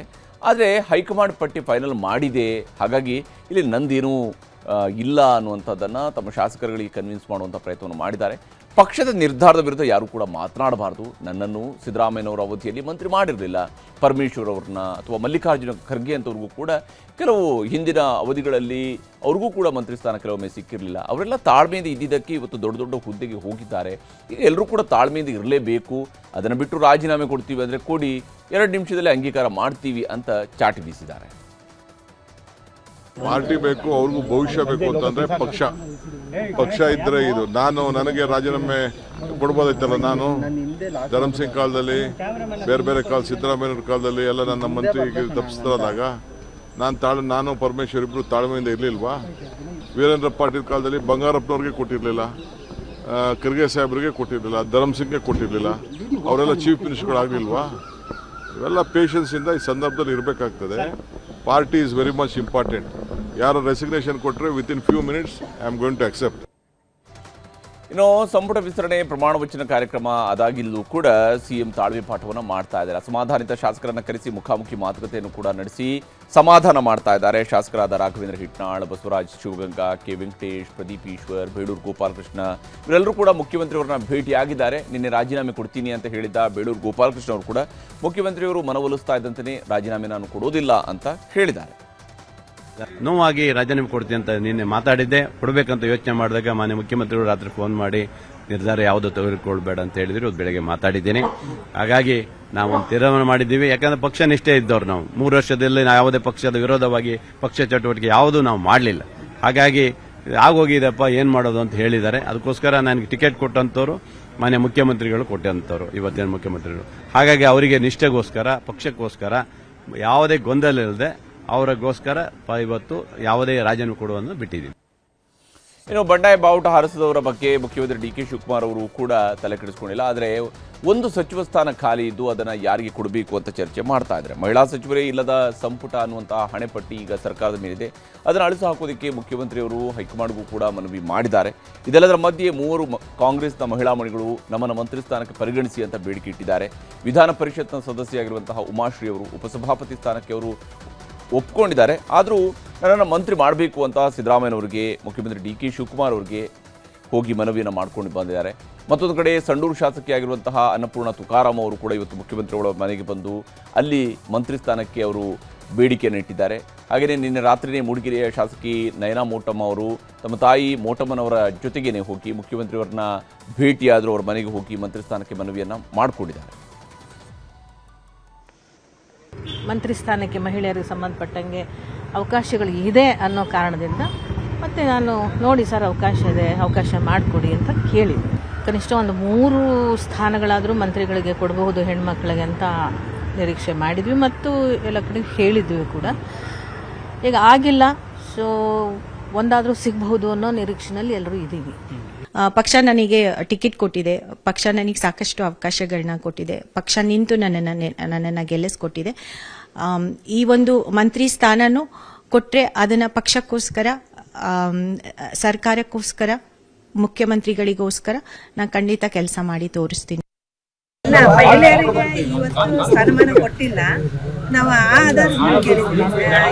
ಆದರೆ ಹೈಕಮಾಂಡ್ ಪಟ್ಟಿ ಫೈನಲ್ ಮಾಡಿದೆ, ಹಾಗಾಗಿ ಇಲ್ಲಿ ನಂದೇನೂ ಇಲ್ಲ ಅನ್ನುವಂಥದ್ದನ್ನು ತಮ್ಮ ಶಾಸಕರುಗಳಿಗೆ ಕನ್ವಿನ್ಸ್ ಮಾಡುವಂಥ ಪ್ರಯತ್ನವನ್ನು ಮಾಡಿದ್ದಾರೆ. ಪಕ್ಷದ ನಿರ್ಧಾರದ ವಿರುದ್ಧ ಯಾರೂ ಕೂಡ ಮಾತನಾಡಬಾರ್ದು. ನನ್ನನ್ನು ಸಿದ್ದರಾಮಯ್ಯನವರ ಅವಧಿಯಲ್ಲಿ ಮಂತ್ರಿ ಮಾಡಿರಲಿಲ್ಲ. ಪರಮೇಶ್ವರ್ ಅವ್ರನ್ನ ಅಥವಾ ಮಲ್ಲಿಕಾರ್ಜುನ ಖರ್ಗೆ ಅಂತವ್ರಿಗೂ ಕೂಡ ಕೆಲವು ಹಿಂದಿನ ಅವಧಿಗಳಲ್ಲಿ ಅವ್ರಿಗೂ ಕೂಡ ಮಂತ್ರಿ ಸ್ಥಾನ ಕೆಲವೊಮ್ಮೆ ಸಿಕ್ಕಿರಲಿಲ್ಲ. ಅವರೆಲ್ಲ ತಾಳ್ಮೆಯಿಂದ ಇದ್ದಿದ್ದಕ್ಕೆ ಇವತ್ತು ದೊಡ್ಡ ದೊಡ್ಡ ಹುದ್ದೆಗೆ ಹೋಗಿದ್ದಾರೆ. ಈಗ ಎಲ್ಲರೂ ಕೂಡ ತಾಳ್ಮೆಯಿಂದ ಇರಲೇಬೇಕು. ಅದನ್ನು ಬಿಟ್ಟು ರಾಜೀನಾಮೆ ಕೊಡ್ತೀವಿ ಅಂದರೆ ಕೊಡಿ, 2 ನಿಮಿಷದಲ್ಲಿ ಅಂಗೀಕಾರ ಮಾಡ್ತೀವಿ ಅಂತ ಚಾಟಿ ಬೀಸಿದ್ದಾರೆ. ಪಾರ್ಟಿ ಬೇಕು, ಅವ್ರಿಗೂ ಭವಿಷ್ಯ ಬೇಕು ಅಂತಂದ್ರೆ ಪಕ್ಷ ಇದ್ರೆ ಇದು. ನನಗೆ ರಾಜೀನಾಮೆ ಕೊಡ್ಬೋದೈತಲ್ಲ. ನಾನು ಧರ್ಮಸಿಂಗ್ ಕಾಲದಲ್ಲಿ, ಬೇರೆ ಕಾಲ, ಸಿದ್ದರಾಮಯ್ಯ ಕಾಲದಲ್ಲಿ ಎಲ್ಲ ನನ್ನ ಮಂತ್ರಿಗೆ ತಪ್ಪಿಸ್ತಾರಾದಾಗ ನಾನು ಪರಮೇಶ್ವರ್ ಇಬ್ರು ತಾಳ್ಮೆಯಿಂದ ಇರಲಿಲ್ವಾ? ವೀರೇಂದ್ರ ಪಾಟೀಲ್ ಕಾಲದಲ್ಲಿ ಬಂಗಾರಪ್ಪನವ್ರಿಗೆ ಕೊಟ್ಟಿರಲಿಲ್ಲ, ಖರ್ಗೆ ಸಾಹೇಬ್ರಿಗೆ ಕೊಟ್ಟಿರಲಿಲ್ಲ, ಧರ್ಮಸಿಂಗ್ಗೆ ಕೊಟ್ಟಿರಲಿಲ್ಲ. ಅವರೆಲ್ಲ ಚೀಫ್ ಮಿನಿಸ್ಟರ್ಗಳಾಗಲಿಲ್ವಾ? ಇವೆಲ್ಲ ಪೇಷನ್ಸಿಂದ ಈ ಸಂದರ್ಭದಲ್ಲಿ ಇರಬೇಕಾಗ್ತದೆ. Party is very much important. ಯಾರು ರೆಸಿಗ್ನೇಷನ್ ಕೊಟ್ಟರೆ within few minutes I am going to accept. ಇನ್ನು ಸಂಪುಟ ವಿಸ್ತರಣೆ ಪ್ರಮಾಣ ವಚನ ಕಾರ್ಯಕ್ರಮ ಅದಾಗಿಲ್ಲೂ ಕೂಡ ಸಿಎಂ ತಾಳ್ಮೆ ಪಾಠವನ್ನು ಮಾಡ್ತಾ ಇದ್ದಾರೆ. ಅಸಮಾಧಾನಿತ ಶಾಸಕರನ್ನು ಕರೆಸಿ ಮುಖಾಮುಖಿ ಮಾತುಕತೆಯನ್ನು ಕೂಡ ನಡೆಸಿ ಸಮಾಧಾನ ಮಾಡ್ತಾ ಇದ್ದಾರೆ. ಶಾಸಕರಾದ ರಾಘವೇಂದ್ರ ಹಿಟ್ನಾಳ್, ಬಸವರಾಜ್ ಶಿವಗಂಗಾ, ಕೆ ವೆಂಕಟೇಶ್, ಪ್ರದೀಪ್ ಈಶ್ವರ್, ಬೇಳೂರು ಗೋಪಾಲಕೃಷ್ಣ ಇವರೆಲ್ಲರೂ ಕೂಡ ಮುಖ್ಯಮಂತ್ರಿಯವರನ್ನ ಭೇಟಿಯಾಗಿದ್ದಾರೆ. ನಿನ್ನೆ ರಾಜೀನಾಮೆ ಕೊಡ್ತೀನಿ ಅಂತ ಹೇಳಿದ್ದ ಬೇಳೂರು ಗೋಪಾಲಕೃಷ್ಣ ಅವರು ಕೂಡ ಮುಖ್ಯಮಂತ್ರಿಯವರು ಮನವೊಲಿಸ್ತಾ ಇದ್ದಂತೆಯೇ ರಾಜೀನಾಮೆ ನಾನು ಕೊಡೋದಿಲ್ಲ ಅಂತ ಹೇಳಿದ್ದಾರೆ. ನೋವಾಗಿ ರಾಜೀನಾಮೆ ಕೊಡ್ತೀನಿ ಅಂತ ನಿನ್ನೆ ಮಾತಾಡಿದ್ದೆ. ಕೊಡಬೇಕಂತ ಯೋಚನೆ ಮಾಡಿದಾಗ ಮಾನ್ಯ ಮುಖ್ಯಮಂತ್ರಿಗಳು ರಾತ್ರಿ ಫೋನ್ ಮಾಡಿ ನಿರ್ಧಾರ ಯಾವುದೋ ತೆಗೆದುಕೊಳ್ಬೇಡ ಅಂತ ಹೇಳಿದ್ರು. ಬೆಳಗ್ಗೆ ಮಾತಾಡಿದ್ದೇನೆ. ಹಾಗಾಗಿ ನಾವು ಒಂದು ತೀರ್ಮಾನ ಮಾಡಿದ್ದೀವಿ. ಯಾಕಂದ್ರೆ ಪಕ್ಷ ನಿಷ್ಠೆ ಇದ್ದವ್ರು ನಾವು 3 ವರ್ಷದಲ್ಲಿ ಯಾವುದೇ ಪಕ್ಷದ ವಿರೋಧವಾಗಿ ಪಕ್ಷ ಚಟುವಟಿಕೆ ಯಾವುದೂ ನಾವು ಮಾಡಲಿಲ್ಲ. ಹಾಗಾಗಿ ಆಗೋಗಿದೆಪ್ಪ, ಏನ್ ಮಾಡೋದು ಅಂತ ಹೇಳಿದ್ದಾರೆ. ಅದಕ್ಕೋಸ್ಕರ ನನಗೆ ಟಿಕೆಟ್ ಕೊಟ್ಟಂತವ್ರು ಮಾನ್ಯ ಮುಖ್ಯಮಂತ್ರಿಗಳು ಕೊಟ್ಟಂತವ್ರು, ಇವತ್ತಿನ ಮುಖ್ಯಮಂತ್ರಿಗಳು. ಹಾಗಾಗಿ ಅವರಿಗೆ ನಿಷ್ಠೆಗೋಸ್ಕರ, ಪಕ್ಷಕ್ಕೋಸ್ಕರ ಯಾವುದೇ ಗೊಂದಲ ಇಲ್ಲದೆ ಅವರಿಗೋಸ್ಕರ ಇವತ್ತು ಯಾವುದೇ ರಾಜೀನಾಮೆ ಕೊಡುವನ್ನು ಬಿಟ್ಟಿದ್ದೀವಿ. ಇನ್ನು ಬಂಡಾಯ ಬಾವುಟ ಹಾರಿಸಿದವರ ಬಗ್ಗೆ ಮುಖ್ಯಮಂತ್ರಿ ಡಿ.ಕೆ. ಶಿವಕುಮಾರ್ ಅವರು ಕೂಡ ತಲೆ ಕೆಡಿಸ್ಕೊಂಡಿಲ್ಲ. ಆದರೆ ಒಂದು ಸಚಿವ ಸ್ಥಾನ ಖಾಲಿ ಇದ್ದು ಅದನ್ನು ಯಾರಿಗೆ ಕೊಡಬೇಕು ಅಂತ ಚರ್ಚೆ ಮಾಡ್ತಾ ಇದ್ದಾರೆ. ಮಹಿಳಾ ಸಚಿವರೇ ಇಲ್ಲದ ಸಂಪುಟ ಅನ್ನುವಂತಹ ಹಣೆಪಟ್ಟಿ ಈಗ ಸರ್ಕಾರದ ಮೇಲಿದೆ. ಅದನ್ನು ಅಳಿಸಿ ಹಾಕೋದಕ್ಕೆ ಮುಖ್ಯಮಂತ್ರಿಯವರು ಹೈಕಮಾಂಡ್ಗೂ ಕೂಡ ಮನವಿ ಮಾಡಿದ್ದಾರೆ. ಇದೆಲ್ಲದರ ಮಧ್ಯೆ 3 ಕಾಂಗ್ರೆಸ್ನ ಮಹಿಳಾ ಮಣಿಗಳು ನಮ್ಮನ್ನು ಮಂತ್ರಿ ಸ್ಥಾನಕ್ಕೆ ಪರಿಗಣಿಸಿ ಅಂತ ಬೇಡಿಕೆ ಇಟ್ಟಿದ್ದಾರೆ. ವಿಧಾನ ಪರಿಷತ್ನ ಸದಸ್ಯರಾಗಿರುವಂತಹ ಉಮಾಶ್ರೀ ಅವರು ಉಪಸಭಾಪತಿ ಸ್ಥಾನಕ್ಕೆ ಅವರು ಒಪ್ಕೊಂಡಿದ್ದಾರೆ. ಆದರೂ ನನ್ನನ್ನು ಮಂತ್ರಿ ಮಾಡಬೇಕು ಅಂತ ಸಿದ್ದರಾಮಯ್ಯನವರಿಗೆ, ಮುಖ್ಯಮಂತ್ರಿ ಡಿ.ಕೆ. ಶಿವಕುಮಾರ್ ಅವರಿಗೆ ಹೋಗಿ ಮನವಿಯನ್ನು ಮಾಡ್ಕೊಂಡು ಬಂದಿದ್ದಾರೆ. ಮತ್ತೊಂದು ಕಡೆ ಸಂಡೂರು ಶಾಸಕಿಯಾಗಿರುವಂತಹ ಅನ್ನಪೂರ್ಣ ತುಕಾರಾಮ್ ಅವರು ಕೂಡ ಇವತ್ತು ಮುಖ್ಯಮಂತ್ರಿಗಳ ಮನೆಗೆ ಬಂದು ಅಲ್ಲಿ ಮಂತ್ರಿ ಸ್ಥಾನಕ್ಕೆ ಅವರು ಬೇಡಿಕೆಯನ್ನು ಇಟ್ಟಿದ್ದಾರೆ. ಹಾಗೆಯೇ ನಿನ್ನೆ ರಾತ್ರಿಯೇ ಮೂಡಿಗೆರೆಯ ಶಾಸಕಿ ನಯನಾ ಮೋಟಮ್ಮ ಅವರು ತಮ್ಮ ತಾಯಿ ಮೋಟಮ್ಮನವರ ಜೊತೆಗೇನೆ ಹೋಗಿ ಮುಖ್ಯಮಂತ್ರಿಯವರನ್ನ ಭೇಟಿಯಾದರೂ ಅವರ ಮನೆಗೆ ಹೋಗಿ ಮಂತ್ರಿ ಸ್ಥಾನಕ್ಕೆ ಮನವಿಯನ್ನು ಮಾಡಿಕೊಂಡಿದ್ದಾರೆ. ಮಂತ್ರಿ ಸ್ಥಾನಕ್ಕೆ ಮಹಿಳೆಯರಿಗೆ ಸಂಬಂಧಪಟ್ಟಂಗೆ ಅವಕಾಶಗಳು ಇದೆ ಅನ್ನೋ ಕಾರಣದಿಂದ ಮತ್ತೆ ನಾನು ನೋಡಿ ಸರ್ ಅವಕಾಶ ಇದೆ, ಅವಕಾಶ ಮಾಡಿಕೊಡಿ ಅಂತ ಕೇಳಿದೆ. ಕನಿಷ್ಠ ಒಂದು 3 ಸ್ಥಾನಗಳಾದರೂ ಮಂತ್ರಿಗಳಿಗೆ ಕೊಡಬಹುದು ಹೆಣ್ಮಕ್ಳಿಗೆ ಅಂತ ನಿರೀಕ್ಷೆ ಮಾಡಿದ್ವಿ ಮತ್ತು ಎಲ್ಲ ಕಡೆ ಹೇಳಿದ್ವಿ ಕೂಡ. ಈಗ ಆಗಿಲ್ಲ. ಸೊ ಒಂದಾದರೂ ಸಿಗಬಹುದು ಅನ್ನೋ ನಿರೀಕ್ಷೆಯಲ್ಲಿ ಎಲ್ಲರೂ ಇದ್ದೀವಿ. ಪಕ್ಷ ನನಗೆ ಟಿಕೆಟ್ ಕೊಟ್ಟಿದೆ. ಪಕ್ಷ ನನಗೆ ಸಾಕಷ್ಟು ಅವಕಾಶಗಳನ್ನ ಕೊಟ್ಟಿದೆ. ಪಕ್ಷ ನಿಂತು ನನ್ನನ್ನು ಗೆಲ್ಲಿಸ್ಕೊಟ್ಟಿದೆ. ಈ ಒಂದು ಮಂತ್ರಿ ಸ್ಥಾನನೂ ಕೊಟ್ಟರೆ ಅದನ್ನು ಪಕ್ಷಕ್ಕೋಸ್ಕರ, ಸರ್ಕಾರಕ್ಕೋಸ್ಕರ, ಮುಖ್ಯಮಂತ್ರಿಗಳಿಗೋಸ್ಕರ ನಾನು ಖಂಡಿತ ಕೆಲಸ ಮಾಡಿ ತೋರಿಸ್ತೀನಿ. ಮಹಿಳೆಯರಿಗೆ ಇವತ್ತು ಸ್ಥಾನಮಾನ ಕೊಟ್ಟಿಲ್ಲ. ನಾವು ಆ ಆಧಾರದ ಕೇಳಿದ್ವಿ.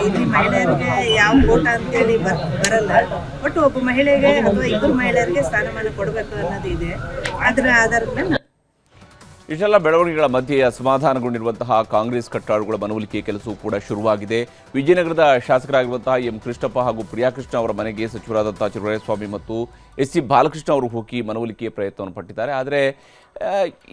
ಇಲ್ಲಿ ಮಹಿಳೆಯರಿಗೆ ಯಾವ ಕೋಟ ಅಂತೇಳಿ ಬರಲ್ಲ. ಒಟ್ಟು ಒಬ್ಬ ಮಹಿಳೆಗೆ ಅಥವಾ 2 ಮಹಿಳೆಯರಿಗೆ ಸ್ಥಾನಮಾನ ಕೊಡಬೇಕು ಅನ್ನೋದು ಇದೆ. ಅದರ ಆಧಾರದ ಮೇಲೆ ಇಷ್ಟೆಲ್ಲ ಬೆಳವಣಿಗೆಗಳ ಮಧ್ಯೆ ಅಸಮಾಧಾನಗೊಂಡಿರುವಂತಹ ಕಾಂಗ್ರೆಸ್ ಕಟ್ಟಾಳುಗಳ ಮನವೊಲಿಕೆ ಕೆಲಸವೂ ಕೂಡ ಶುರುವಾಗಿದೆ. ವಿಜಯನಗರದ ಶಾಸಕರಾಗಿರುವಂತಹ ಎಂ ಕೃಷ್ಣಪ್ಪ ಹಾಗೂ ಪ್ರಿಯಾಕೃಷ್ಣ ಅವರ ಮನೆಗೆ ಸಚಿವರಾದಂತಹ ಚಲುವರಾಯಸ್ವಾಮಿ ಮತ್ತು ಎಸ್ ಸಿ ಬಾಲಕೃಷ್ಣ ಅವರು ಹೋಗಿ ಮನವೊಲಿಕೆಯ ಪ್ರಯತ್ನವನ್ನು ಪಟ್ಟಿದ್ದಾರೆ. ಆದರೆ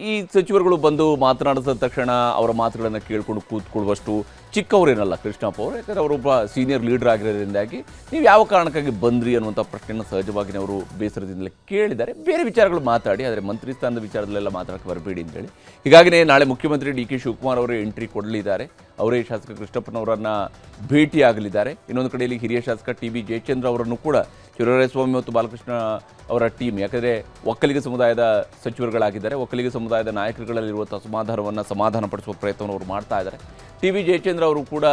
ಈ ಸಚಿವರುಗಳು ಬಂದು ಮಾತನಾಡಿದ ತಕ್ಷಣ ಅವರ ಮಾತುಗಳನ್ನು ಕೇಳಿಕೊಂಡು ಕೂತ್ಕೊಳ್ಳುವಷ್ಟು ಚಿಕ್ಕವರೇನಲ್ಲ ಕೃಷ್ಣಪ್ಪ ಅವರು. ಯಾಕಂದರೆ ಅವರೊಬ್ಬ ಸೀನಿಯರ್ ಲೀಡರ್ ಆಗಿರೋದ್ರಿಂದಾಗಿ ನೀವು ಯಾವ ಕಾರಣಕ್ಕಾಗಿ ಬಂದ್ರಿ ಅನ್ನುವಂಥ ಪ್ರಶ್ನೆಯನ್ನು ಸಹಜವಾಗಿ ಅವರು ಬೇಸರದಿಂದಲೇ ಕೇಳಿದ್ದಾರೆ. ಬೇರೆ ವಿಚಾರಗಳು ಮಾತಾಡಿ, ಆದರೆ ಮಂತ್ರಿ ಸ್ಥಾನದ ವಿಚಾರದಲ್ಲೆಲ್ಲ ಮಾತಾಡೋಕ್ಕೆ ಬರಬೇಡಿ ಅಂತೇಳಿ. ಹೀಗಾಗಿಯೇ ನಾಳೆ ಮುಖ್ಯಮಂತ್ರಿ ಡಿ.ಕೆ. ಶಿವಕುಮಾರ್ ಅವರೇ ಎಂಟ್ರಿ ಕೊಡಲಿದ್ದಾರೆ. ಅವರೇ ಶಾಸಕ ಕೃಷ್ಣಪ್ಪನವರನ್ನು ಭೇಟಿಯಾಗಲಿದ್ದಾರೆ. ಇನ್ನೊಂದು ಕಡೆಯಲ್ಲಿ ಹಿರಿಯ ಶಾಸಕ ಟಿ.ಬಿ. ಜಯಚಂದ್ರ ಅವರನ್ನು ಕೂಡ ಚಲುವರಾಯಸ್ವಾಮಿ ಮತ್ತು ಬಾಲಕೃಷ್ಣ ಅವರ ಟೀಮ್, ಯಾಕಂದರೆ ಒಕ್ಕಲಿಗ ಸಮುದಾಯದ ಸಚಿವರುಗಳಾಗಿದ್ದಾರೆ, ಒಕ್ಕಲಿಗ ಸಮುದಾಯದ ನಾಯಕರುಗಳಲ್ಲಿರುವಂಥ ಅಸಮಾಧಾನವನ್ನು ಸಮಾಧಾನಪಡಿಸುವ ಪ್ರಯತ್ನವನ್ನು ಅವರು ಮಾಡ್ತಾ ಇದ್ದಾರೆ. ಟಿ.ಬಿ. ಜಯಚಂದ್ರ ಅವರು ಕೂಡ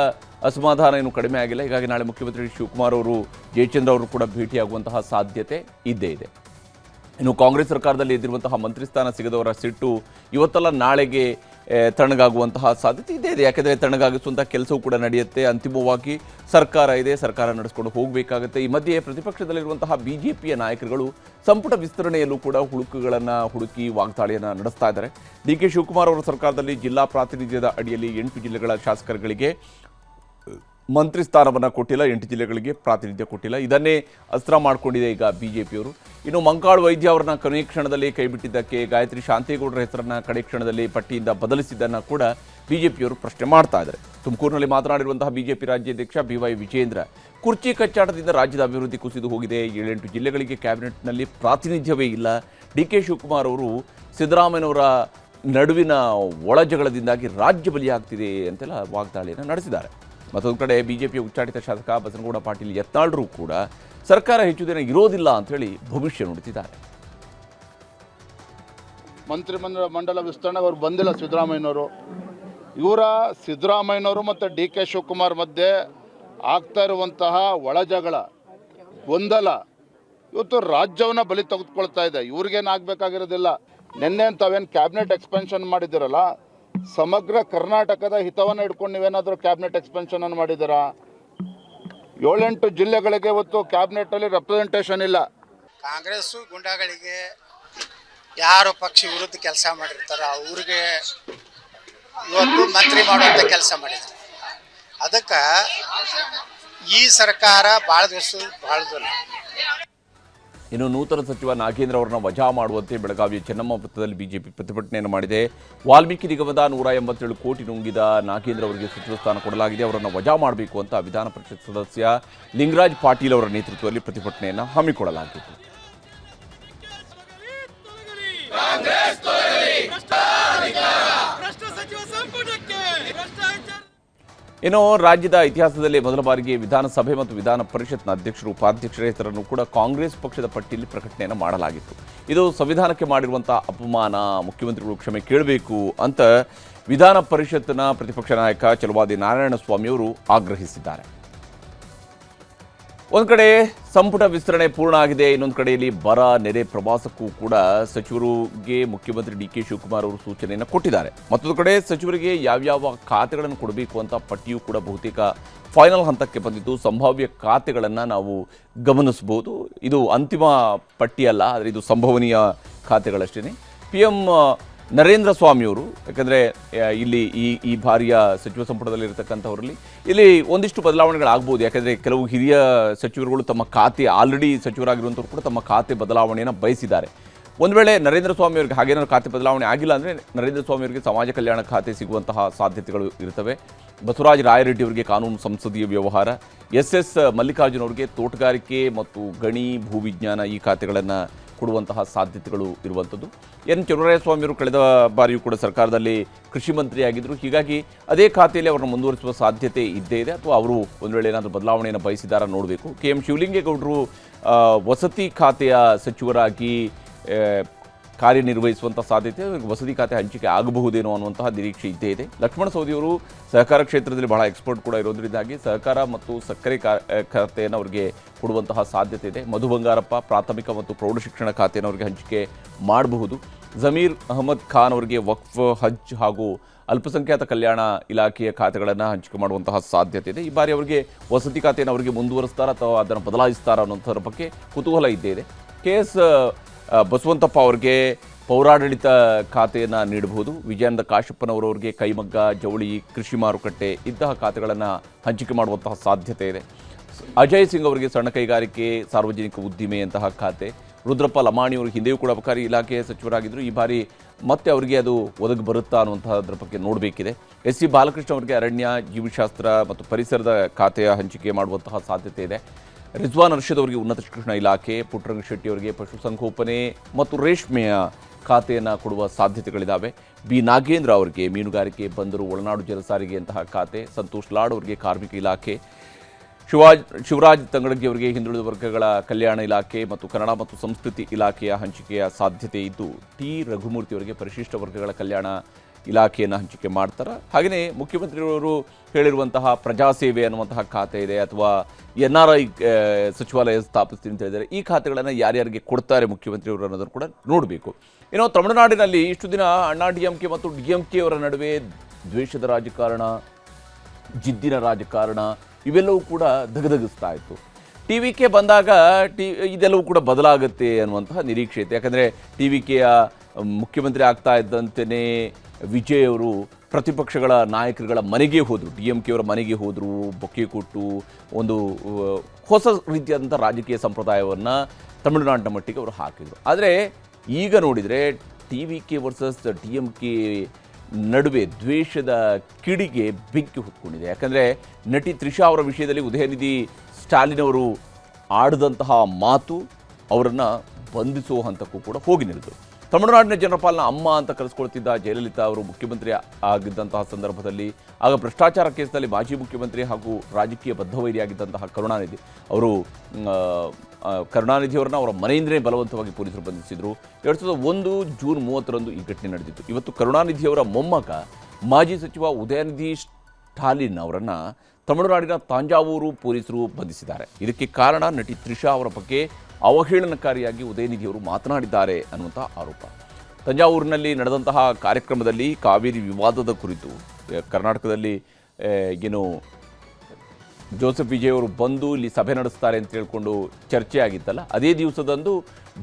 ಅಸಮಾಧಾನ ಏನು ಕಡಿಮೆ ಆಗಿಲ್ಲ. ಹೀಗಾಗಿ ನಾಳೆ ಮುಖ್ಯಮಂತ್ರಿ ಶಿವಕುಮಾರ್ ಅವರು ಜಯಚಂದ್ರ ಅವರು ಕೂಡ ಭೇಟಿಯಾಗುವಂತಹ ಸಾಧ್ಯತೆ ಇದ್ದೇ ಇದೆ. ಇನ್ನು ಕಾಂಗ್ರೆಸ್ ಸರ್ಕಾರದಲ್ಲಿ ಇದ್ದಿರುವಂತಹ ಮಂತ್ರಿ ಸ್ಥಾನ ಸಿಗದವರ ಸಿಟ್ಟು ಇವತ್ತಲ್ಲ ನಾಳೆಗೆ ತಣ್ಣಗಾಗುವಂತಹ ಸಾಧ್ಯತೆ ಇದೆ. ಯಾಕೆಂದರೆ ತಣ್ಣಗಾಗಿಸುವಂಥ ಕೆಲಸವೂ ಕೂಡ ನಡೆಯುತ್ತೆ. ಅಂತಿಮವಾಗಿ ಸರ್ಕಾರ ಇದೆ, ಸರ್ಕಾರ ನಡೆಸ್ಕೊಂಡು ಹೋಗಬೇಕಾಗುತ್ತೆ. ಈ ಮಧ್ಯೆ ಪ್ರತಿಪಕ್ಷದಲ್ಲಿರುವಂತಹ BJPಯ ನಾಯಕರುಗಳು ಸಂಪುಟ ವಿಸ್ತರಣೆಯಲ್ಲೂ ಕೂಡ ಹುಡುಕಿ ವಾಗ್ದಾಳಿಯನ್ನು ನಡೆಸ್ತಾ ಇದ್ದಾರೆ. DK ಶಿವಕುಮಾರ್ ಅವರ ಸರ್ಕಾರದಲ್ಲಿ ಜಿಲ್ಲಾ ಪ್ರಾತಿನಿಧ್ಯದ ಅಡಿಯಲ್ಲಿ 8 ಜಿಲ್ಲೆಗಳ ಶಾಸಕರುಗಳಿಗೆ ಮಂತ್ರಿ ಸ್ಥಾನವನ್ನು ಕೊಟ್ಟಿಲ್ಲ, 8 ಜಿಲ್ಲೆಗಳಿಗೆ ಪ್ರಾತಿನಿಧ್ಯ ಕೊಟ್ಟಿಲ್ಲ. ಇದನ್ನೇ ಅಸ್ತ್ರ ಮಾಡಿಕೊಂಡಿದೆ ಈಗ BJPಯವರು. ಇನ್ನು ಮಂಕಾಳು ವೈದ್ಯ ಅವರನ್ನ ಕೊನೆಯ ಕ್ಷಣದಲ್ಲಿ ಕೈಬಿಟ್ಟಿದ್ದಕ್ಕೆ, ಗಾಯತ್ರಿ ಶಾಂತೇಗೌಡರ ಹೆಸರನ್ನು ಕಡೆ ಕ್ಷಣದಲ್ಲಿ ಪಟ್ಟಿಯಿಂದ ಬದಲಿಸಿದ್ದನ್ನು ಕೂಡ BJPಯವರು ಪ್ರಶ್ನೆ ಮಾಡ್ತಾ ಇದ್ದಾರೆ. ತುಮಕೂರಿನಲ್ಲಿ ಮಾತನಾಡಿರುವಂತಹ BJP ರಾಜ್ಯಾಧ್ಯಕ್ಷ BY ವಿಜೇಂದ್ರ, ಕುರ್ಚಿ ಕಚ್ಚಾಟದಿಂದ ರಾಜ್ಯದ ಅಭಿವೃದ್ಧಿ ಕುಸಿದು ಹೋಗಿದೆ. 7-8 ಜಿಲ್ಲೆಗಳಿಗೆ ಕ್ಯಾಬಿನೆಟ್ನಲ್ಲಿ ಪ್ರಾತಿನಿಧ್ಯವೇ ಇಲ್ಲ. DK ಶಿವಕುಮಾರ್ ಅವರು ಸಿದ್ದರಾಮಯ್ಯನವರ ನಡುವಿನ ಒಳಜಗಳದಿಂದಾಗಿ ರಾಜ್ಯ ಬಲಿಯಾಗ್ತಿದೆ ಅಂತೆಲ್ಲ ವಾಗ್ದಾಳಿಯನ್ನು ನಡೆಸಿದ್ದಾರೆ. ಮತ್ತೊಂದು ಕಡೆ BJPಯ ಉಚ್ಚಾಟಿತ ಶಾಸಕ ಬಸನಗೌಡ ಪಾಟೀಲ್ ಯತ್ನಾಳ್ರು ಕೂಡ ಸರ್ಕಾರ ಹೆಚ್ಚು ದಿನ ಇರೋದಿಲ್ಲ ಅಂತೇಳಿ ಭವಿಷ್ಯ ನುಡಿದಿದ್ದಾರೆ. ಮಂತ್ರಿಮಂಡಲ ವಿಸ್ತರಣೆಗೆ ಅವ್ರು ಬಂದಿಲ್ಲ ಸಿದ್ದರಾಮಯ್ಯನವರು. ಸಿದ್ದರಾಮಯ್ಯನವರು ಮತ್ತು DK ಶಿವಕುಮಾರ್ ಮಧ್ಯೆ ಆಗ್ತಾ ಇರುವಂತಹ ಒಳಜಗಳ, ಗೊಂದಲ ಇವತ್ತು ರಾಜ್ಯವನ್ನು ಬಲಿ ತೆಗೆದುಕೊಳ್ತಾ ಇದೆ. ಇವ್ರಿಗೇನು ಆಗಬೇಕಾಗಿರೋದಿಲ್ಲ. ನಿನ್ನೆ ತಾವೇನು ಕ್ಯಾಬಿನೆಟ್ ಎಕ್ಸ್ಪೆನ್ಷನ್ ಮಾಡಿದ್ದೀರಲ್ಲ, ಸಮಗ್ರ ಕರ್ನಾಟಕದ ಹಿತವನ್ನು ಇಟ್ಕೊಂಡು ನೀವೇನಾದರೂ ಕ್ಯಾಬಿನೆಟ್ ಎಕ್ಸ್ಪೆನ್ಷನ್ ಅನ್ನು ಮಾಡಿದ್ದೀರಾ? 7-8 ಜಿಲ್ಲೆಗಳಿಗೆ ಇವತ್ತು ಕ್ಯಾಬಿನೆಟಲ್ಲಿ ರೆಪ್ರೆಸೆಂಟೇಷನ್ ಇಲ್ಲ. ಕಾಂಗ್ರೆಸ್ಸು ಗುಂಡಾಗಳಿಗೆ ಯಾರು ಪಕ್ಷ ವಿರುದ್ಧ ಕೆಲಸ ಮಾಡಿರ್ತಾರೋ ಅವ್ರಿಗೆ ಇವತ್ತು ಮಂತ್ರಿ ಮಾಡುವಂಥ ಕೆಲಸ ಮಾಡಿದ್ರು. ಅದಕ್ಕೆ ಈ ಸರ್ಕಾರ ಭಾಳ ದಿವಸ ಬಾಳೋದಿಲ್ಲ. ಇನ್ನು ನೂತನ ಸಚಿವ ನಾಗೇಂದ್ರ ಅವರನ್ನ ವಜಾ ಮಾಡುವಂತೆ ಬೆಳಗಾವಿಯ ಚೆನ್ನಮ್ಮ ವೃತ್ತದಲ್ಲಿ BJP ಪ್ರತಿಭಟನೆಯನ್ನು ಮಾಡಿದೆ. ವಾಲ್ಮೀಕಿ ನಿಗಮದ 187 ಕೋಟಿ ನುಂಗಿದ ನಾಗೇಂದ್ರ ಅವರಿಗೆ ಸಚಿವ ಸ್ಥಾನ ಕೊಡಲಾಗಿದೆ. ಅವರನ್ನು ವಜಾ ಮಾಡಬೇಕು ಅಂತ ವಿಧಾನ ಪರಿಷತ್ ಸದಸ್ಯ ಲಿಂಗರಾಜ್ ಪಾಟೀಲ್ ಅವರ ನೇತೃತ್ವದಲ್ಲಿ ಪ್ರತಿಭಟನೆಯನ್ನು ಹಮ್ಮಿಕೊಳ್ಳಲಾಗಿತ್ತು. ಇನ್ನು ರಾಜ್ಯದ ಇತಿಹಾಸದಲ್ಲಿ ಮೊದಲ ಬಾರಿಗೆ ವಿಧಾನಸಭೆ ಮತ್ತು ವಿಧಾನ ಪರಿಷತ್ನ ಅಧ್ಯಕ್ಷರು, ಉಪಾಧ್ಯಕ್ಷರ ಹೆಸರನ್ನು ಕೂಡ ಕಾಂಗ್ರೆಸ್ ಪಕ್ಷದ ಪಟ್ಟಿಯಲ್ಲಿ ಪ್ರಕಟಣೆಯನ್ನು ಮಾಡಲಾಗಿತ್ತು. ಇದು ಸಂವಿಧಾನಕ್ಕೆ ಮಾಡಿರುವಂಥ ಅಪಮಾನ, ಮುಖ್ಯಮಂತ್ರಿಗಳು ಕ್ಷಮೆ ಕೇಳಬೇಕು ಅಂತ ವಿಧಾನ ಪರಿಷತ್ನ ಪ್ರತಿಪಕ್ಷ ನಾಯಕ ಚಲವಾದಿ ನಾರಾಯಣಸ್ವಾಮಿಯವರು ಆಗ್ರಹಿಸಿದ್ದಾರೆ. ಒಂದು ಕಡೆ ಸಂಪುಟ ವಿಸ್ತರಣೆ ಪೂರ್ಣ ಆಗಿದೆ, ಇನ್ನೊಂದು ಕಡೆಯಲ್ಲಿ ಬರ ನೆರೆ ಪ್ರವಾಸಕ್ಕೂ ಕೂಡ ಸಚಿವರಿಗೆ ಮುಖ್ಯಮಂತ್ರಿ DK ಶಿವಕುಮಾರ್ ಅವರು ಸೂಚನೆಯನ್ನು ಕೊಟ್ಟಿದ್ದಾರೆ. ಮತ್ತೊಂದು ಕಡೆ ಸಚಿವರಿಗೆ ಯಾವ್ಯಾವ ಖಾತೆಗಳನ್ನು ಕೊಡಬೇಕು ಅಂತ ಪಟ್ಟಿಯೂ ಕೂಡ ಬಹುತೇಕ ಫೈನಲ್ ಹಂತಕ್ಕೆ ಬಂದಿದ್ದು, ಸಂಭಾವ್ಯ ಖಾತೆಗಳನ್ನು ನಾವು ಗಮನಿಸಬಹುದು. ಇದು ಅಂತಿಮ ಪಟ್ಟಿ ಅಲ್ಲ, ಆದರೆ ಇದು ಸಂಭವನೀಯ ಖಾತೆಗಳಷ್ಟೇ. PM ನರೇಂದ್ರ ಸ್ವಾಮಿಯವರು, ಯಾಕಂದರೆ ಇಲ್ಲಿ ಈ ಬಾರಿಯ ಸಚಿವ ಸಂಪುಟದಲ್ಲಿರ್ತಕ್ಕಂಥವರಲ್ಲಿ ಇಲ್ಲಿ ಒಂದಿಷ್ಟು ಬದಲಾವಣೆಗಳಾಗ್ಬೋದು. ಯಾಕಂದರೆ ಕೆಲವು ಹಿರಿಯ ಸಚಿವರುಗಳು ತಮ್ಮ ಖಾತೆ ಆಲ್ರೆಡಿ ಸಚಿವರಾಗಿರುವಂಥವ್ರು ಕೂಡ ತಮ್ಮ ಖಾತೆ ಬದಲಾವಣೆಯನ್ನು ಬಯಸಿದ್ದಾರೆ. ಒಂದು ವೇಳೆ ನರೇಂದ್ರ ಸ್ವಾಮಿ ಅವರಿಗೆ ಹಾಗೇನಾದ್ರು ಖಾತೆ ಬದಲಾವಣೆ ಆಗಿಲ್ಲ ಅಂದರೆ ನರೇಂದ್ರ ಸ್ವಾಮಿ ಅವರಿಗೆ ಸಮಾಜ ಕಲ್ಯಾಣ ಖಾತೆ ಸಿಗುವಂತಹ ಸಾಧ್ಯತೆಗಳು ಇರ್ತವೆ. ಬಸವರಾಜ ರಾಯರೆಡ್ಡಿ ಅವರಿಗೆ ಕಾನೂನು ಸಂಸದೀಯ ವ್ಯವಹಾರ, SS ಮಲ್ಲಿಕಾರ್ಜುನ್ ಅವರಿಗೆ ತೋಟಗಾರಿಕೆ ಮತ್ತು ಗಣಿ ಭೂವಿಜ್ಞಾನ ಈ ಖಾತೆಗಳನ್ನು ಕೊಡುವಂತಹ ಸಾಧ್ಯತೆಗಳು ಇರುವಂಥದ್ದು. N ಚಲುವರಾಯಸ್ವಾಮಿಯವರು ಕಳೆದ ಬಾರಿಯೂ ಕೂಡ ಸರ್ಕಾರದಲ್ಲಿ ಕೃಷಿ ಮಂತ್ರಿಯಾಗಿದ್ದರು. ಹೀಗಾಗಿ ಅದೇ ಖಾತೆಯಲ್ಲಿ ಅವರನ್ನು ಮುಂದುವರಿಸುವ ಸಾಧ್ಯತೆ ಇದ್ದೇ ಇದೆ, ಅಥವಾ ಅವರು ಒಂದು ವೇಳೆ ಏನಾದರೂ ಬದಲಾವಣೆಯನ್ನು ಬಯಸಿದಾರ ನೋಡಬೇಕು. KM ಶಿವಲಿಂಗೇಗೌಡರು ವಸತಿ ಖಾತೆಯ ಸಚಿವರಾಗಿ ಕಾರ್ಯನಿರ್ವಹಿಸುವಂಥ ಸಾಧ್ಯತೆ, ವಸತಿ ಖಾತೆ ಹಂಚಿಕೆ ಆಗಬಹುದೇನೋ ಅನ್ನುವಂತಹ ನಿರೀಕ್ಷೆ ಇದ್ದೇ ಇದೆ. ಲಕ್ಷ್ಮಣ ಸವದಿಯವರು ಸಹಕಾರ ಕ್ಷೇತ್ರದಲ್ಲಿ ಬಹಳ ಎಕ್ಸ್ಪರ್ಟ್ ಕೂಡ ಇರೋದ್ರಿಂದಾಗಿ ಸಹಕಾರ ಮತ್ತು ಸಕ್ಕರೆ ಖಾತೆಯನ್ನು ಅವರಿಗೆ ಕೊಡುವಂತಹ ಸಾಧ್ಯತೆ ಇದೆ. ಮಧು ಬಂಗಾರಪ್ಪ ಪ್ರಾಥಮಿಕ ಮತ್ತು ಪ್ರೌಢಶಿಕ್ಷಣ ಖಾತೆಯನ್ನು ಅವರಿಗೆ ಹಂಚಿಕೆ ಮಾಡಬಹುದು. ಜಮೀರ್ ಅಹಮದ್ ಖಾನ್ ಅವರಿಗೆ ವಕ್ಫ್, ಹಜ್ ಹಾಗೂ ಅಲ್ಪಸಂಖ್ಯಾತ ಕಲ್ಯಾಣ ಇಲಾಖೆಯ ಖಾತೆಗಳನ್ನು ಹಂಚಿಕೆ ಮಾಡುವಂತಹ ಸಾಧ್ಯತೆ ಇದೆ. ಈ ಬಾರಿ ಅವರಿಗೆ ವಸತಿ ಖಾತೆಯನ್ನು ಅವರಿಗೆ ಮುಂದುವರಿಸ್ತಾರ ಅಥವಾ ಅದನ್ನು ಬದಲಾಯಿಸ್ತಾರ ಅನ್ನೋಂಥದ್ರ ಬಗ್ಗೆ ಕುತೂಹಲ ಇದ್ದೇ ಇದೆ. KS ಬಸವಂತಪ್ಪ ಅವರಿಗೆ ಪೌರಾಡಳಿತ ಖಾತೆಯನ್ನು ನೀಡಬಹುದು. ವಿಜಯಾನಂದ ಕಾಶಪ್ಪನವರವರಿಗೆ ಕೈಮಗ್ಗ, ಜವಳಿ, ಕೃಷಿ ಮಾರುಕಟ್ಟೆ ಇಂತಹ ಖಾತೆಗಳನ್ನು ಹಂಚಿಕೆ ಮಾಡುವಂತಹ ಸಾಧ್ಯತೆ ಇದೆ. ಅಜಯ್ ಸಿಂಗ್ ಅವರಿಗೆ ಸಣ್ಣ ಕೈಗಾರಿಕೆ, ಸಾರ್ವಜನಿಕ ಉದ್ದಿಮೆಯಂತಹ ಖಾತೆ. ರುದ್ರಪ್ಪ ಲಮಾಣಿಯವರು ಹಿಂದೆಯೂ ಕೂಡ ಅಬಕಾರಿ ಇಲಾಖೆಯ ಸಚಿವರಾಗಿದ್ದರು. ಈ ಬಾರಿ ಮತ್ತೆ ಅವರಿಗೆ ಅದು ಒದಗಿ ಬರುತ್ತಾ ಅನ್ನುವಂಥದ್ರ ಬಗ್ಗೆ ನೋಡಬೇಕಿದೆ. SC ಬಾಲಕೃಷ್ಣ ಅವರಿಗೆ ಅರಣ್ಯ, ಜೀವಶಾಸ್ತ್ರ ಮತ್ತು ಪರಿಸರದ ಖಾತೆಯ ಹಂಚಿಕೆ ಮಾಡುವಂತಹ ಸಾಧ್ಯತೆ ಇದೆ. ರಿಜ್ವಾನ್ ಅರ್ಷದ್ ಅವರಿಗೆ ಉನ್ನತ ಶಿಕ್ಷಣ ಇಲಾಖೆ, ಪುಟ್ಟರಂಗ ಶೆಟ್ಟಿ ಅವರಿಗೆ ಪಶುಸಂಗೋಪನೆ ಮತ್ತು ರೇಷ್ಮೆಯ ಖಾತೆಯನ್ನು ಕೊಡುವ ಸಾಧ್ಯತೆಗಳಿದ್ದಾವೆ. B ನಾಗೇಂದ್ರ ಅವರಿಗೆ ಮೀನುಗಾರಿಕೆ, ಬಂದರು, ಒಳನಾಡು ಜಲ ಸಾರಿಗೆಯಂತಹ ಖಾತೆ. ಸಂತೋಷ್ ಲಾಡ್ ಅವರಿಗೆ ಕಾರ್ಮಿಕ ಇಲಾಖೆ. ಶಿವರಾಜ್ ತಂಗಡಗಿ ಅವರಿಗೆ ಹಿಂದುಳಿದ ವರ್ಗಗಳ ಕಲ್ಯಾಣ ಇಲಾಖೆ ಮತ್ತು ಕನ್ನಡ ಮತ್ತು ಸಂಸ್ಕೃತಿ ಇಲಾಖೆಯ ಹಂಚಿಕೆಯ ಸಾಧ್ಯತೆ ಇದ್ದು, T ರಘುಮೂರ್ತಿ ಅವರಿಗೆ ಪರಿಶಿಷ್ಟ ವರ್ಗಗಳ ಕಲ್ಯಾಣ ಇಲಾಖೆಯನ್ನು ಹಂಚಿಕೆ ಮಾಡ್ತಾರೆ. ಹಾಗೆಯೇ ಮುಖ್ಯಮಂತ್ರಿಯವರು ಹೇಳಿರುವಂತಹ ಪ್ರಜಾಸೇವೆ ಅನ್ನುವಂತಹ ಖಾತೆ ಇದೆ, ಅಥವಾ NRI ಸಚಿವಾಲಯ ಸ್ಥಾಪಿಸ್ತೀನಿ ಅಂತ ಹೇಳಿದ್ದಾರೆ. ಈ ಖಾತೆಗಳನ್ನು ಯಾರ್ಯಾರಿಗೆ ಕೊಡ್ತಾರೆ ಮುಖ್ಯಮಂತ್ರಿಯವರು ಅನ್ನೋದನ್ನು ಕೂಡ ನೋಡಬೇಕು. ಇನ್ನು ತಮಿಳುನಾಡಿನಲ್ಲಿ ಇಷ್ಟು ದಿನ ಅಣ್ಣಾ DMK ಮತ್ತು DMK ಅವರ ನಡುವೆ ದ್ವೇಷದ ರಾಜಕಾರಣ, ಜಿದ್ದಿನ ರಾಜಕಾರಣ ಇವೆಲ್ಲವೂ ಕೂಡ ದಗದಗಿಸ್ತಾ ಇತ್ತು. TVK ಬಂದಾಗ ಇದೆಲ್ಲವೂ ಕೂಡ ಬದಲಾಗುತ್ತೆ ಅನ್ನುವಂತಹ ನಿರೀಕ್ಷೆ ಇತ್ತು. ಯಾಕಂದರೆ TVKಯ ಮುಖ್ಯಮಂತ್ರಿ ಆಗ್ತಾ ಇದ್ದಂತೆಯೇ ವಿಜಯ್ ಅವರು ಪ್ರತಿಪಕ್ಷಗಳ ನಾಯಕರುಗಳ ಮನೆಗೆ ಹೋದರು, DMK ಅವರ ಮನೆಗೆ ಹೋದರು, ಬೊಕ್ಕೆ ಕೊಟ್ಟು ಒಂದು ಹೊಸ ರೀತಿಯಾದಂಥ ರಾಜಕೀಯ ಸಂಪ್ರದಾಯವನ್ನು ತಮಿಳುನಾಡಿನ ಮಟ್ಟಿಗೆ ಅವರು ಹಾಕಿದರು. ಆದರೆ ಈಗ ನೋಡಿದರೆ TVK ವರ್ಸಸ್ DMK ನಡುವೆ ದ್ವೇಷದ ಕಿಡಿಗೆ ಬೆಂಕಿ ಹೊತ್ಕೊಂಡಿದೆ. ಯಾಕಂದರೆ ನಟಿ ತ್ರಿಷಾ ಅವರ ವಿಷಯದಲ್ಲಿ ಉದಯನಿಧಿ ಸ್ಟಾಲಿನ್ ಅವರು ಆಡಿದಂತಹ ಮಾತು ಅವರನ್ನು ಬಂಧಿಸುವ ಹಂತಕ್ಕೂ ಕೂಡ ಹೋಗಿ ನಿಲ್ಲಿತು. ತಮಿಳುನಾಡಿನ ಜನರ ಪಾಲನ ಅಮ್ಮ ಅಂತ ಕರೆಸ್ಕೊಳ್ತಿದ್ದ ಜಯಲಲಿತಾ ಅವರು ಮುಖ್ಯಮಂತ್ರಿ ಆಗಿದ್ದಂತಹ ಸಂದರ್ಭದಲ್ಲಿ ಆಗ ಭ್ರಷ್ಟಾಚಾರ ಕೇಸ್ನಲ್ಲಿ ಮಾಜಿ ಮುಖ್ಯಮಂತ್ರಿ ಹಾಗೂ ರಾಜಕೀಯ ಬದ್ಧವೈರಿಯಾಗಿದ್ದಂತಹ ಕರುಣಾನಿಧಿಯವರನ್ನ ಅವರ ಮನೆಯಿಂದಲೇ ಬಲವಂತವಾಗಿ ಪೊಲೀಸರು ಬಂಧಿಸಿದರು. 2001 ಜೂನ್ 30ರಂದು ಈ ಘಟನೆ ನಡೆದಿತ್ತು. ಇವತ್ತು ಕರುಣಾನಿಧಿಯವರ ಮೊಮ್ಮಗ ಮಾಜಿ ಸಚಿವ ಉದಯನಿಧಿ ಸ್ಟಾಲಿನ್ ಅವರನ್ನು ತಮಿಳುನಾಡಿನ ತಾಂಜಾವೂರು ಪೊಲೀಸರು ಬಂಧಿಸಿದ್ದಾರೆ. ಇದಕ್ಕೆ ಕಾರಣ ನಟಿ ತ್ರಿಷಾ ಅವರ ಬಗ್ಗೆ ಅವಹೇಳನಕಾರಿಯಾಗಿ ಉದಯನಿಧಿಯವರು ಮಾತನಾಡಿದ್ದಾರೆ ಅನ್ನುವಂಥ ಆರೋಪ. ತಂಜಾವೂರಿನಲ್ಲಿ ನಡೆದಂತಹ ಕಾರ್ಯಕ್ರಮದಲ್ಲಿ ಕಾವೇರಿ ವಿವಾದದ ಕುರಿತು ಕರ್ನಾಟಕದಲ್ಲಿ ಏನು ಜೋಸೆಫ್ ವಿಜಯ್ ಅವರು ಬಂದು ಇಲ್ಲಿ ಸಭೆ ನಡೆಸ್ತಾರೆ ಅಂತ ಹೇಳ್ಕೊಂಡು ಚರ್ಚೆ ಆಗಿತ್ತಲ್ಲ, ಅದೇ ದಿವಸದಂದು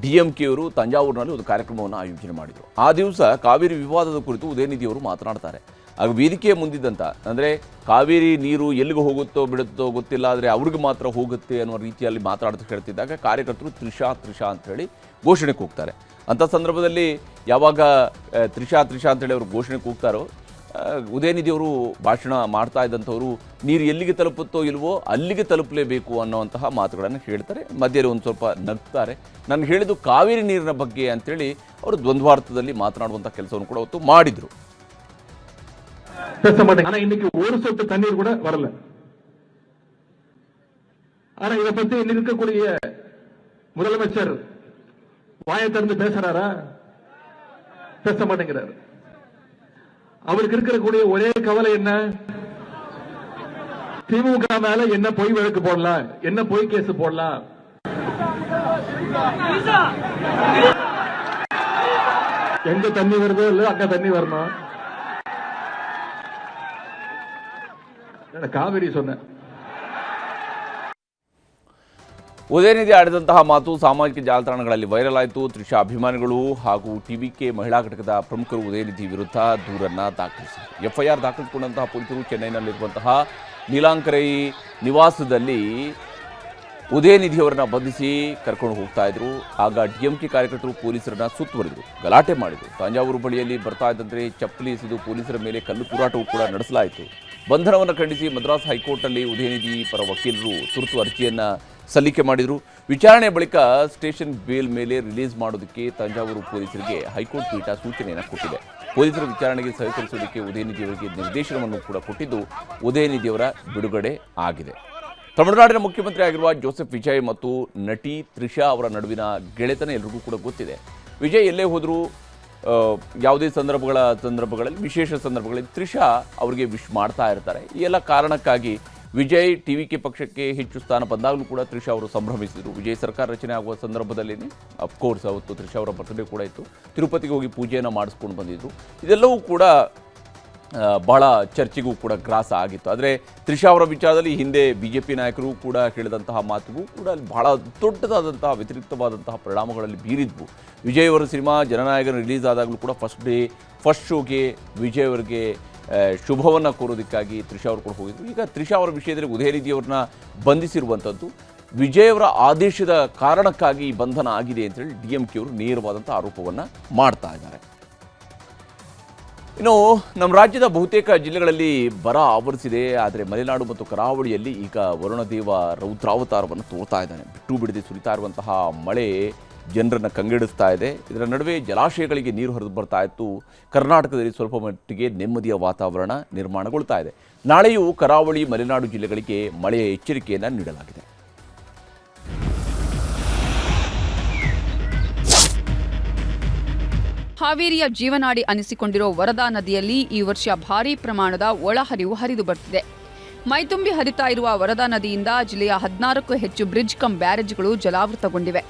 DMK ಅವರು ತಂಜಾವೂರಿನಲ್ಲಿ ಒಂದು ಕಾರ್ಯಕ್ರಮವನ್ನು ಆಯೋಜನೆ ಮಾಡಿದರು. ಆ ದಿವಸ ಕಾವೇರಿ ವಿವಾದದ ಕುರಿತು ಉದಯನಿಧಿಯವರು ಮಾತನಾಡ್ತಾರೆ. ಆಗ ವೇದಿಕೆಯ ಮುಂದಿದ್ದಂಥ, ಅಂದರೆ ಕಾವೇರಿ ನೀರು ಎಲ್ಲಿಗೆ ಹೋಗುತ್ತೋ ಬಿಡುತ್ತೋ ಗೊತ್ತಿಲ್ಲ, ಆದರೆ ಅವ್ರಿಗೆ ಮಾತ್ರ ಹೋಗುತ್ತೆ ಅನ್ನೋ ರೀತಿಯಲ್ಲಿ ಮಾತನಾಡ್ತಾ ಹೇಳ್ತಿದ್ದಾಗ ಕಾರ್ಯಕರ್ತರು ತ್ರಿಷಾ ಅಂತ ಹೇಳಿ ಘೋಷಣೆಗೆ ಹೋಗ್ತಾರೆ. ಅಂಥ ಸಂದರ್ಭದಲ್ಲಿ ಯಾವಾಗ ತ್ರಿಷಾ ಅಂತೇಳಿ ಅವರು ಘೋಷಣೆಗೆ ಹೋಗ್ತಾರೋ, ಉದಯನಿಧಿಯವರು ಭಾಷಣ ಮಾಡ್ತಾ ಇದ್ದಂಥವರು ನೀರು ಎಲ್ಲಿಗೆ ತಲುಪುತ್ತೋ ಇಲ್ವೋ ಅಲ್ಲಿಗೆ ತಲುಪಲೇಬೇಕು ಅನ್ನೋವಂತಹ ಮಾತುಗಳನ್ನು ಹೇಳ್ತಾರೆ. ಮಧ್ಯೆ ಒಂದು ಸ್ವಲ್ಪ ನಗ್ತಾರೆ. ನಾನು ಹೇಳಿದ್ದು ಕಾವೇರಿ ನೀರಿನ ಬಗ್ಗೆ ಅಂತೇಳಿ ಅವರು ದ್ವಂದ್ವಾರ್ಥದಲ್ಲಿ ಮಾತನಾಡುವಂಥ ಕೆಲಸವನ್ನು ಕೂಡ ಅವತ್ತು ಮಾಡಿದರು. ஆனா இன்னைக்கு ஒரு சொட்டு தண்ணீர் கூட வரல. ஆனா இதை பத்தி இன்னைக்கு இருக்கக்கூடிய முதலமைச்சர் வாயை திறந்து பேசுறாரா? பேச மாட்டேங்கிறார். அவருக்கு இருக்கக்கூடிய ஒரே கவலை என்ன? திமுக மேல என்ன பொய் வழக்கு போடலாம், என்ன பொய் கேஸ் போடலாம். எங்க தண்ணி வருதோ இல்ல அங்க தண்ணி வரணும். ಕಾವೇರಿ ಸೊನ್ನೆ. ಉದಯನಿಧಿ ಆಡಿದಂತಹ ಮಾತು ಸಾಮಾಜಿಕ ಜಾಲತಾಣಗಳಲ್ಲಿ ವೈರಲ್ ಆಯಿತು. ತ್ರಿಷಾ ಅಭಿಮಾನಿಗಳು ಹಾಗೂ TVK ಮಹಿಳಾ ಘಟಕದ ಪ್ರಮುಖರು ಉದಯನಿಧಿ ವಿರುದ್ಧ ದೂರನ್ನು ದಾಖಲಿಸಿದರು. FIR ದಾಖಲಿಸಿಕೊಂಡಂತಹ ಪೊಲೀಸರು ಚೆನ್ನೈನಲ್ಲಿರುವಂತಹ ನೀಲಾಂಕರೈ ನಿವಾಸದಲ್ಲಿ ಉದಯನಿಧಿಯವರನ್ನ ಬಂಧಿಸಿ ಕರ್ಕೊಂಡು ಹೋಗ್ತಾ ಇದ್ರು. ಆಗ DMK ಕಾರ್ಯಕರ್ತರು ಪೊಲೀಸರನ್ನ ಸುತ್ತುವರಿದರು, ಗಲಾಟೆ ಮಾಡಿದರು. ತಂಜಾವೂರು ಬಳಿಯಲ್ಲಿ ಬರ್ತಾ ಇದ್ದಂತೆ ಚಪ್ಪಲಿ ಎಸೆದು ಪೊಲೀಸರ ಮೇಲೆ ಕಲ್ಲು ತೂರಾಟವೂ ಕೂಡ ನಡೆಸಲಾಯಿತು. ಬಂಧನವನ್ನು ಖಂಡಿಸಿ ಮದ್ರಾಸ್ ಹೈಕೋರ್ಟ್ನಲ್ಲಿ ಉದಯನಿಧಿ ಪರ ವಕೀಲರು ತುರ್ತು ಅರ್ಜಿಯನ್ನು ಸಲ್ಲಿಕೆ ಮಾಡಿದರು. ವಿಚಾರಣೆ ಬಳಿಕ ಸ್ಟೇಷನ್ ಬೇಲ್ ಮೇಲೆ ರಿಲೀಸ್ ಮಾಡೋದಕ್ಕೆ ತಂಜಾವೂರು ಪೊಲೀಸರಿಗೆ ಹೈಕೋರ್ಟ್ ಪೀಠ ಸೂಚನೆಯನ್ನು ಕೊಟ್ಟಿದೆ. ಪೊಲೀಸರ ವಿಚಾರಣೆಗೆ ಸಹಕರಿಸುವುದಕ್ಕೆ ಉದಯನಿಧಿಯವರಿಗೆ ನಿರ್ದೇಶನವನ್ನು ಕೂಡ ಕೊಟ್ಟಿದ್ದು ಉದಯನಿಧಿಯವರ ಬಿಡುಗಡೆ ಆಗಿದೆ. ತಮಿಳುನಾಡಿನ ಮುಖ್ಯಮಂತ್ರಿ ಆಗಿರುವ ಜೋಸೆಫ್ ವಿಜಯ್ ಮತ್ತು ನಟಿ ತ್ರಿಷಾ ಅವರ ನಡುವಿನ ಗೆಳೆತನ ಎಲ್ರಿಗೂ ಕೂಡ ಗೊತ್ತಿದೆ. ವಿಜಯ್ ಎಲ್ಲೇ ಹೋದರೂ ಯಾವುದೇ ಸಂದರ್ಭಗಳಲ್ಲಿ ವಿಶೇಷ ಸಂದರ್ಭಗಳಲ್ಲಿ ತ್ರಿಷಾ ಅವರಿಗೆ ವಿಶ್ ಮಾಡ್ತಾ ಇರ್ತಾರೆ. ಈ ಎಲ್ಲ ಕಾರಣಕ್ಕಾಗಿ ವಿಜಯ್ TVK ಪಕ್ಷಕ್ಕೆ ಹೆಚ್ಚು ಸ್ಥಾನ ಬಂದಾಗಲೂ ಕೂಡ ತ್ರಿಷಾ ಅವರು ಸಂಭ್ರಮಿಸಿದರು. ವಿಜಯ್ ಸರ್ಕಾರ ರಚನೆ ಆಗುವ ಸಂದರ್ಭದಲ್ಲಿ ಅಫ್ಕೋರ್ಸ್ ಅವತ್ತು ತ್ರಿಷಾ ಅವರ ಬರ್ತ್ಡೇ ಕೂಡ ಇತ್ತು. ತಿರುಪತಿಗೆ ಹೋಗಿ ಪೂಜೆಯನ್ನು ಮಾಡಿಸ್ಕೊಂಡು ಬಂದಿದ್ದರು. ಇದೆಲ್ಲವೂ ಕೂಡ ಬಹಳ ಚರ್ಚೆಗೂ ಕೂಡ ಗ್ರಾಸ ಆಗಿತ್ತು. ಆದರೆ ತ್ರಿಷಾ ಅವರ ವಿಚಾರದಲ್ಲಿ ಹಿಂದೆ BJP ನಾಯಕರು ಕೂಡ ಹೇಳಿದಂತಹ ಮಾತುಗೂ ಕೂಡ ಬಹಳ ದೊಡ್ಡದಾದಂತಹ ವ್ಯತಿರಿಕ್ತವಾದಂತಹ ಪರಿಣಾಮಗಳಲ್ಲಿ ಬೀರಿದ್ವು. ವಿಜಯ್ ಅವರ ಸಿನಿಮಾ ಜನನಾಯಕನ ರಿಲೀಸ್ ಆದಾಗಲೂ ಕೂಡ ಫಸ್ಟ್ ಶೋಗೆ ವಿಜಯ್ ಅವರಿಗೆ ಶುಭವನ್ನು ಕೋರೋದಕ್ಕಾಗಿ ತ್ರಿಷಾ ಅವರು ಕೂಡ ಹೋಗಿದ್ರು. ಈಗ ತ್ರಿಷಾ ಅವರ ವಿಷಯದಲ್ಲಿ ಉದಯನಿಧಿಯವರನ್ನ ಬಂಧಿಸಿರುವಂಥದ್ದು ವಿಜಯ್ ಅವರ ಆದೇಶದ ಕಾರಣಕ್ಕಾಗಿ ಬಂಧನ ಆಗಿದೆ ಅಂತೇಳಿ DMK ಅವರು ನೇರವಾದಂಥ ಆರೋಪವನ್ನು ಮಾಡ್ತಾ ಇದ್ದಾರೆ. ಇನ್ನು ನಮ್ಮ ರಾಜ್ಯದ ಬಹುತೇಕ ಜಿಲ್ಲೆಗಳಲ್ಲಿ ಬರ ಆವರಿಸಿದೆ. ಆದರೆ ಮಲೆನಾಡು ಮತ್ತು ಕರಾವಳಿಯಲ್ಲಿ ಈಗ ವರುಣದೇವ ರೌದ್ರಾವತಾರವನ್ನು ತೋರ್ತಾ ಇದ್ದಾನೆ. ಬಿಟ್ಟು ಬಿಡದೆ ಸುರಿತಾ ಇರುವಂತಹ ಮಳೆ ಜನರನ್ನು ಕಂಗೆಡಿಸ್ತಾ ಇದೆ. ಇದರ ನಡುವೆ ಜಲಾಶಯಗಳಿಗೆ ನೀರು ಹರಿದು ಬರ್ತಾ ಇತ್ತು. ಕರ್ನಾಟಕದಲ್ಲಿ ಸ್ವಲ್ಪ ಮಟ್ಟಿಗೆ ನೆಮ್ಮದಿಯ ವಾತಾವರಣ ನಿರ್ಮಾಣಗೊಳ್ತಾ ಇದೆ. ನಾಳೆಯೂ ಕರಾವಳಿ ಮಲೆನಾಡು ಜಿಲ್ಲೆಗಳಿಗೆ ಮಳೆಯ ಎಚ್ಚರಿಕೆಯನ್ನು ನೀಡಲಾಗಿದೆ. ಹಾವೇರಿಯ ಜೀವನಾಡಿ ಅನಿಸಿಕೊಂಡಿರೋ ವರದಾ ನದಿಯಲ್ಲಿ ಈ ವರ್ಷ ಭಾರೀ ಪ್ರಮಾಣದ ಒಳಹರಿವು ಹರಿದು ಬರ್ತಿದೆ. ಮೈತುಂಬಿ ಹರಿತಾ ಇರುವ ವರದಾ ನದಿಯಿಂದ ಜಿಲ್ಲೆಯ 16ಕ್ಕೂ ಹೆಚ್ಚು ಬ್ರಿಡ್ಜ್ ಕಮ್ ಬ್ಯಾರೇಜ್ಗಳು ಜಲಾವೃತಗೊಂಡಿವೆ.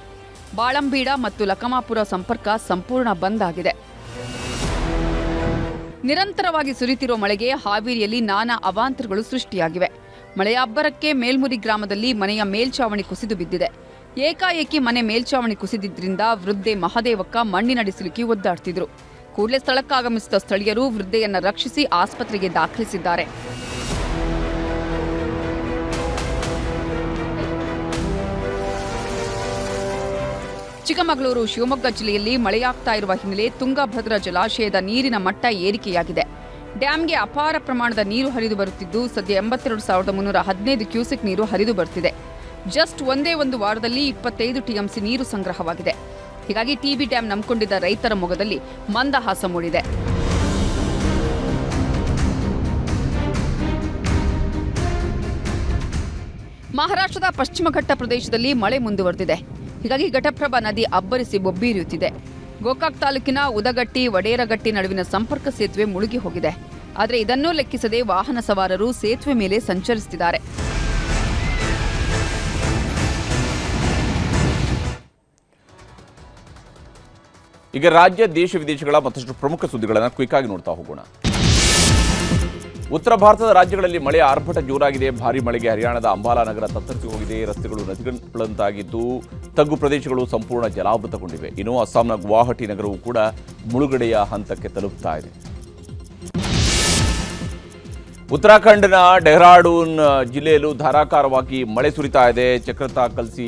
ಬಾಳಂಬೀಡ ಮತ್ತು ಲಕಮಾಪುರ ಸಂಪರ್ಕ ಸಂಪೂರ್ಣ ಬಂದ್ ಆಗಿದೆ. ನಿರಂತರವಾಗಿ ಸುರಿತಿರೋ ಮಳೆಗೆ ಹಾವೇರಿಯಲ್ಲಿ ನಾನಾ ಅವಾಂತರಗಳು ಸೃಷ್ಟಿಯಾಗಿವೆ. ಮಳೆಯ ಅಬ್ಬರಕ್ಕೆ ಮೇಲ್ಮುರಿ ಗ್ರಾಮದಲ್ಲಿ ಮನೆಯ ಮೇಲ್ಛಾವಣಿ ಕುಸಿದು ಬಿದ್ದಿದೆ. ಏಕಾಏಕಿ ಮನೆ ಮೇಲ್ಛಾವಣಿ ಕುಸಿದಿದ್ದರಿಂದ ವೃದ್ಧೆ ಮಹದೇವಕ್ಕ ಮಣ್ಣಿನಡಿ ಸಿಲುಕಿ ಒದ್ದಾಡ್ತಿದ್ರು. ಕೂಡಲೇ ಸ್ಥಳಕ್ಕಾಗಮಿಸಿದ ಸ್ಥಳೀಯರು ವೃದ್ಧೆಯನ್ನ ರಕ್ಷಿಸಿ ಆಸ್ಪತ್ರೆಗೆ ದಾಖಲಿಸಿದ್ದಾರೆ. ಚಿಕ್ಕಮಗಳೂರು, ಶಿವಮೊಗ್ಗ ಜಿಲ್ಲೆಯಲ್ಲಿ ಮಳೆಯಾಗ್ತಾ ಇರುವ ಹಿನ್ನೆಲೆ ತುಂಗಭದ್ರಾ ಜಲಾಶಯದ ನೀರಿನ ಮಟ್ಟ ಏರಿಕೆಯಾಗಿದೆ. ಡ್ಯಾಂಗೆ ಅಪಾರ ಪ್ರಮಾಣದ ನೀರು ಹರಿದು ಬರುತ್ತಿದ್ದು ಸದ್ಯ 82,315 ಕ್ಯೂಸೆಕ್ ನೀರು ಹರಿದು ಬರ್ತಿದೆ. ಜಸ್ಟ್ ಒಂದೇ ಒಂದು ವಾರದಲ್ಲಿ 25 ಟಿಎಂಸಿ ನೀರು ಸಂಗ್ರಹವಾಗಿದೆ. ಹೀಗಾಗಿ ಟಿಬಿ ಡ್ಯಾಂ ನಂಬಿಕೊಂಡಿದ್ದ ರೈತರ ಮೊಗದಲ್ಲಿ ಮಂದಹಾಸ ಮೂಡಿದೆ. ಮಹಾರಾಷ್ಟ್ರದ ಪಶ್ಚಿಮ ಘಟ್ಟ ಪ್ರದೇಶದಲ್ಲಿ ಮಳೆ ಮುಂದುವರೆದಿದೆ. ಹೀಗಾಗಿ ಘಟಪ್ರಭಾ ನದಿ ಅಬ್ಬರಿಸಿ ಬೊಬ್ಬೀರಿಯುತ್ತಿದೆ. ಗೋಕಾಕ್ ತಾಲೂಕಿನ ಉದಗಟ್ಟಿ ವಡೇರಗಟ್ಟಿ ನಡುವಿನ ಸಂಪರ್ಕ ಸೇತುವೆ ಮುಳುಗಿ ಹೋಗಿದೆ. ಆದರೆ ಇದನ್ನೂ ಲೆಕ್ಕಿಸದೆ ವಾಹನ ಸವಾರರು ಸೇತುವೆ ಮೇಲೆ ಸಂಚರಿಸುತ್ತಿದ್ದಾರೆ. ಈಗ ರಾಜ್ಯ, ದೇಶ, ವಿದೇಶಗಳ ಮತ್ತಷ್ಟು ಪ್ರಮುಖ ಸುದ್ದಿಗಳನ್ನು ಕ್ವಿಕ್ ಆಗಿ ನೋಡ್ತಾ ಹೋಗೋಣ. ಉತ್ತರ ಭಾರತದ ರಾಜ್ಯಗಳಲ್ಲಿ ಮಳೆ ಆರ್ಭಟ ಜೋರಾಗಿದೆ. ಭಾರೀ ಮಳೆಗೆ ಹರಿಯಾಣದ ಅಂಬಾಲಾ ನಗರ ತತ್ತರಿಸಿ ಹೋಗಿದೆ. ರಸ್ತೆಗಳು ನದಿಗಳಂತಾಗಿದ್ದು ತಗ್ಗು ಪ್ರದೇಶಗಳು ಸಂಪೂರ್ಣ ಜಲಾವೃತಗೊಂಡಿವೆ. ಇನ್ನು ಅಸ್ಸಾಂನ ಗುವಾಹಟಿ ನಗರವೂ ಕೂಡ ಮುಳುಗಡೆಯ ಹಂತಕ್ಕೆ ತಲುಪ್ತಾ ಇದೆ. ಉತ್ತರಾಖಂಡ್ನ ಡೆಹ್ರಾಡೂನ್ ಜಿಲ್ಲೆಯಲ್ಲೂ ಧಾರಾಕಾರವಾಗಿ ಮಳೆ ಸುರಿತಾ ಇದೆ. ಚಕ್ರತಾ ಕಲ್ಸಿ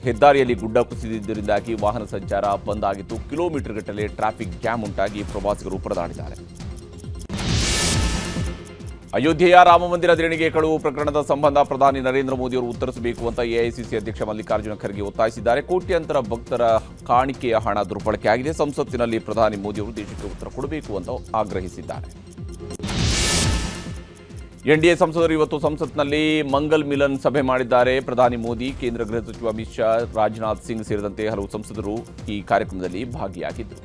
ಹೆದ್ದಾರಿಯಲ್ಲಿ ಗುಡ್ಡ ಕುಸಿದಿದ್ದರಿಂದಾಗಿ ವಾಹನ ಸಂಚಾರ ಬಂದ್ ಆಗಿತ್ತು. ಕಿಲೋಮೀಟರ್ ಗಟ್ಟಲೆ ಟ್ರಾಫಿಕ್ ಜಾಮ್ ಉಂಟಾಗಿ ಪ್ರವಾಸಿಗರು ಪರದಾಡಿದ್ದಾರೆ. ಅಯೋಧ್ಯೆಯ ರಾಮಮಂದಿರ ದೇಣಿಗೆ ಕಳುವು ಪ್ರಕರಣದ ಸಂಬಂಧ ಪ್ರಧಾನಿ ನರೇಂದ್ರ ಮೋದಿ ಅವರು ಉತ್ತರಿಸಬೇಕು ಅಂತ ಎಐಸಿಸಿ ಅಧ್ಯಕ್ಷ ಮಲ್ಲಿಕಾರ್ಜುನ ಖರ್ಗೆ ಒತ್ತಾಯಿಸಿದ್ದಾರೆ. ಕೋಟ್ಯಂತರ ಭಕ್ತರ ಕಾಣಿಕೆಯ ಹಣ ದುರ್ಬಳಕೆಯಾಗಿದೆ. ಸಂಸತ್ತಿನಲ್ಲಿ ಪ್ರಧಾನಿ ಮೋದಿ ಅವರು ದೇಶಕ್ಕೆ ಉತ್ತರ ಕೊಡಬೇಕು ಅಂತ ಆಗ್ರಹಿಸಿದ್ದಾರೆ. ಎನ್ಡಿಎ ಸಂಸದರು ಇವತ್ತು ಸಂಸತ್ನಲ್ಲಿ ಮಂಗಲ್ ಮಿಲನ್ ಸಭೆ ಮಾಡಿದ್ದಾರೆ. ಪ್ರಧಾನಿ ಮೋದಿ, ಕೇಂದ್ರ ಗೃಹ ಸಚಿವ ಅಮಿತ್ ಶಾ, ರಾಜನಾಥ್ ಸಿಂಗ್ ಸೇರಿದಂತೆ ಹಲವು ಸಂಸದರು ಈ ಕಾರ್ಯಕ್ರಮದಲ್ಲಿ ಭಾಗಿಯಾಗಿದ್ದರು.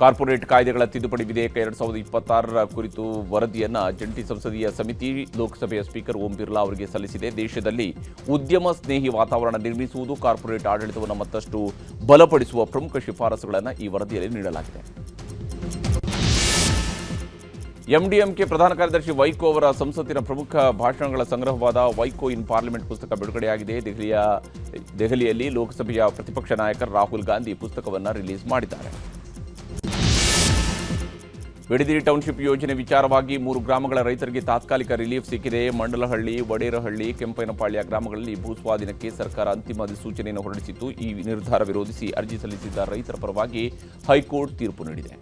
ಕಾರ್ಪೊರೇಟ್ ಕಾಯ್ದೆಗಳ ತಿದ್ದುಪಡಿ ವಿಧೇಯಕ 2026 ಕುರಿತು ವರದಿಯನ್ನು ಜಂಟಿ ಸಂಸದೀಯ ಸಮಿತಿ ಲೋಕಸಭೆಯ ಸ್ಪೀಕರ್ ಓಂ ಬಿರ್ಲಾ ಅವರಿಗೆ ಸಲ್ಲಿಸಿದೆ. ದೇಶದಲ್ಲಿ ಉದ್ಯಮ ಸ್ನೇಹಿ ವಾತಾವರಣ ನಿರ್ಮಿಸುವುದು, ಕಾರ್ಪೊರೇಟ್ ಆಡಳಿತವನ್ನು ಮತ್ತಷ್ಟು ಬಲಪಡಿಸುವ ಪ್ರಮುಖ ಶಿಫಾರಸುಗಳನ್ನು ಈ ವರದಿಯಲ್ಲಿ ನೀಡಲಾಗಿದೆ. ಎಂಡಿಎಂಕೆ ಪ್ರಧಾನ ಕಾರ್ಯದರ್ಶಿ ವೈಕೋ ಅವರ ಸಂಸತ್ತಿನ ಪ್ರಮುಖ ಭಾಷಣಗಳ ಸಂಗ್ರಹವಾದ ವೈಕೋ ಇನ್ ಪಾರ್ಲಿಮೆಂಟ್ ಪುಸ್ತಕ ಬಿಡುಗಡೆಯಾಗಿದೆ. ದೆಹಲಿಯಲ್ಲಿ ಲೋಕಸಭೆಯ ಪ್ರತಿಪಕ್ಷ ನಾಯಕ ರಾಹುಲ್ ಗಾಂಧಿ ಪುಸ್ತಕವನ್ನು ರಿಲೀಸ್ ಮಾಡಿದ್ದಾರೆ. ಬಿಡದಿ ಟೌನ್ಶಿಪ್ ಯೋಜನೆ ವಿಚಾರವಾಗಿ 3 ಗ್ರಾಮಗಳ ರೈತರಿಗೆ ತಾತ್ಕಾಲಿಕ ರಿಲೀಫ್ ಸಿಕ್ಕಿದೆ. ಮಂಡಲಹಳ್ಳಿ, ವಡೇರಹಳ್ಳಿ, ಕೆಂಪಯ್ಯನಪಾಳ್ಯ ಗ್ರಾಮಗಳಲ್ಲಿ ಭೂಸ್ವಾಧೀನಕ್ಕೆ ಸರ್ಕಾರ ಅಂತಿಮ ಅಧಿಸೂಚನೆಯನ್ನು ಹೊರಡಿಸಿತ್ತು. ಈ ನಿರ್ಧಾರ ವಿರೋಧಿಸಿ ಅರ್ಜಿ ಸಲ್ಲಿಸಿದ್ದ ರೈತರ ಪರವಾಗಿ ಹೈಕೋರ್ಟ್ ತೀರ್ಪು ನೀಡಿದೆ.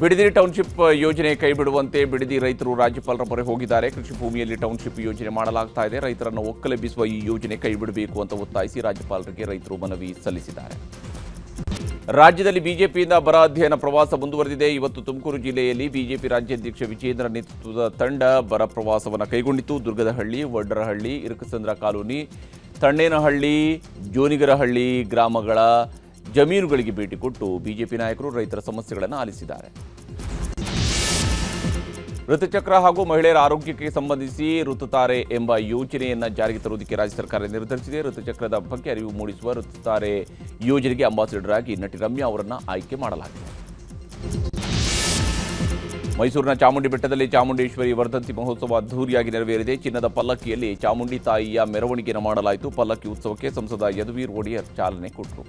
ಬಿಡದಿ ಟೌನ್ಶಿಪ್ ಯೋಜನೆ ಕೈಬಿಡುವಂತೆ ಬಿಡದಿ ರೈತರು ರಾಜ್ಯಪಾಲರ ಮೊರೆ ಹೋಗಿದ್ದಾರೆ. ಕೃಷಿ ಭೂಮಿಯಲ್ಲಿ ಟೌನ್ಶಿಪ್ ಯೋಜನೆ ಮಾಡಲಾಗ್ತಾ ಇದೆ. ರೈತರನ್ನು ಒಕ್ಕಲೆಬ್ಬಿಸುವ ಈ ಯೋಜನೆ ಕೈಬಿಡಬೇಕು ಅಂತ ಒತ್ತಾಯಿಸಿ ರಾಜ್ಯಪಾಲರಿಗೆ ರೈತರು ಮನವಿ ಸಲ್ಲಿಸಿದ್ದಾರೆ. ರಾಜ್ಯದಲ್ಲಿ ಬಿಜೆಪಿಯಿಂದ ಬರ ಅಧ್ಯಯನ ಪ್ರವಾಸ ಮುಂದುವರೆದಿದೆ. ಇವತ್ತು ತುಮಕೂರು ಜಿಲ್ಲೆಯಲ್ಲಿ ಬಿಜೆಪಿ ರಾಜ್ಯಾಧ್ಯಕ್ಷ ವಿಜೇಂದ್ರ ನೇತೃತ್ವದ ತಂಡ ಬರ ಪ್ರವಾಸವನ್ನು ಕೈಗೊಂಡಿತು. ದುರ್ಗದಹಳ್ಳಿ, ವಡ್ಡರಹಳ್ಳಿ, ಇರಕಸಂದ್ರ ಕಾಲೋನಿ, ತಣ್ಣೇನಹಳ್ಳಿ, ಜೋನಿಗರಹಳ್ಳಿ ಗ್ರಾಮಗಳ ಜಮೀನುಗಳಿಗೆ ಭೇಟಿ ಕೊಟ್ಟು ಬಿಜೆಪಿ ನಾಯಕರು ರೈತರ ಸಮಸ್ಯೆಗಳನ್ನು ಆಲಿಸಿದ್ದಾರೆ. ಋತುಚಕ್ರ ಹಾಗೂ ಮಹಿಳೆಯರ ಆರೋಗ್ಯಕ್ಕೆ ಸಂಬಂಧಿಸಿ ಋತುತಾರೆ ಎಂಬ ಯೋಜನೆಯನ್ನು ಜಾರಿಗೆ ತರುವುದಕ್ಕೆ ರಾಜ್ಯ ಸರ್ಕಾರ ನಿರ್ಧರಿಸಿದೆ. ಋತುಚಕ್ರದ ಬಗ್ಗೆ ಅರಿವು ಮೂಡಿಸುವ ಋತುತಾರೆ ಯೋಜನೆಗೆ ಅಂಬಾಸಿಡರ್ ಆಗಿ ನಟಿ ರಮ್ಯಾ ಅವರನ್ನು ಆಯ್ಕೆ ಮಾಡಲಾಗಿದೆ. ಮೈಸೂರಿನ ಚಾಮುಂಡಿ ಬೆಟ್ಟದಲ್ಲಿ ಚಾಮುಂಡೇಶ್ವರಿ ವರ್ಧಂತಿ ಮಹೋತ್ಸವ ಅದ್ದೂರಿಯಾಗಿ ನೆರವೇರಿದೆ. ಚಿನ್ನದ ಪಲ್ಲಕ್ಕಿಯಲ್ಲಿ ಚಾಮುಂಡಿ ತಾಯಿಯ ಮೆರವಣಿಗೆಯನ್ನು ಮಾಡಲಾಯಿತು. ಪಲ್ಲಕ್ಕಿ ಉತ್ಸವಕ್ಕೆ ಸಂಸದ ಯದುವೀರ್ ಒಡೆಯರ್ ಚಾಲನೆ ಕೊಟ್ಟರು.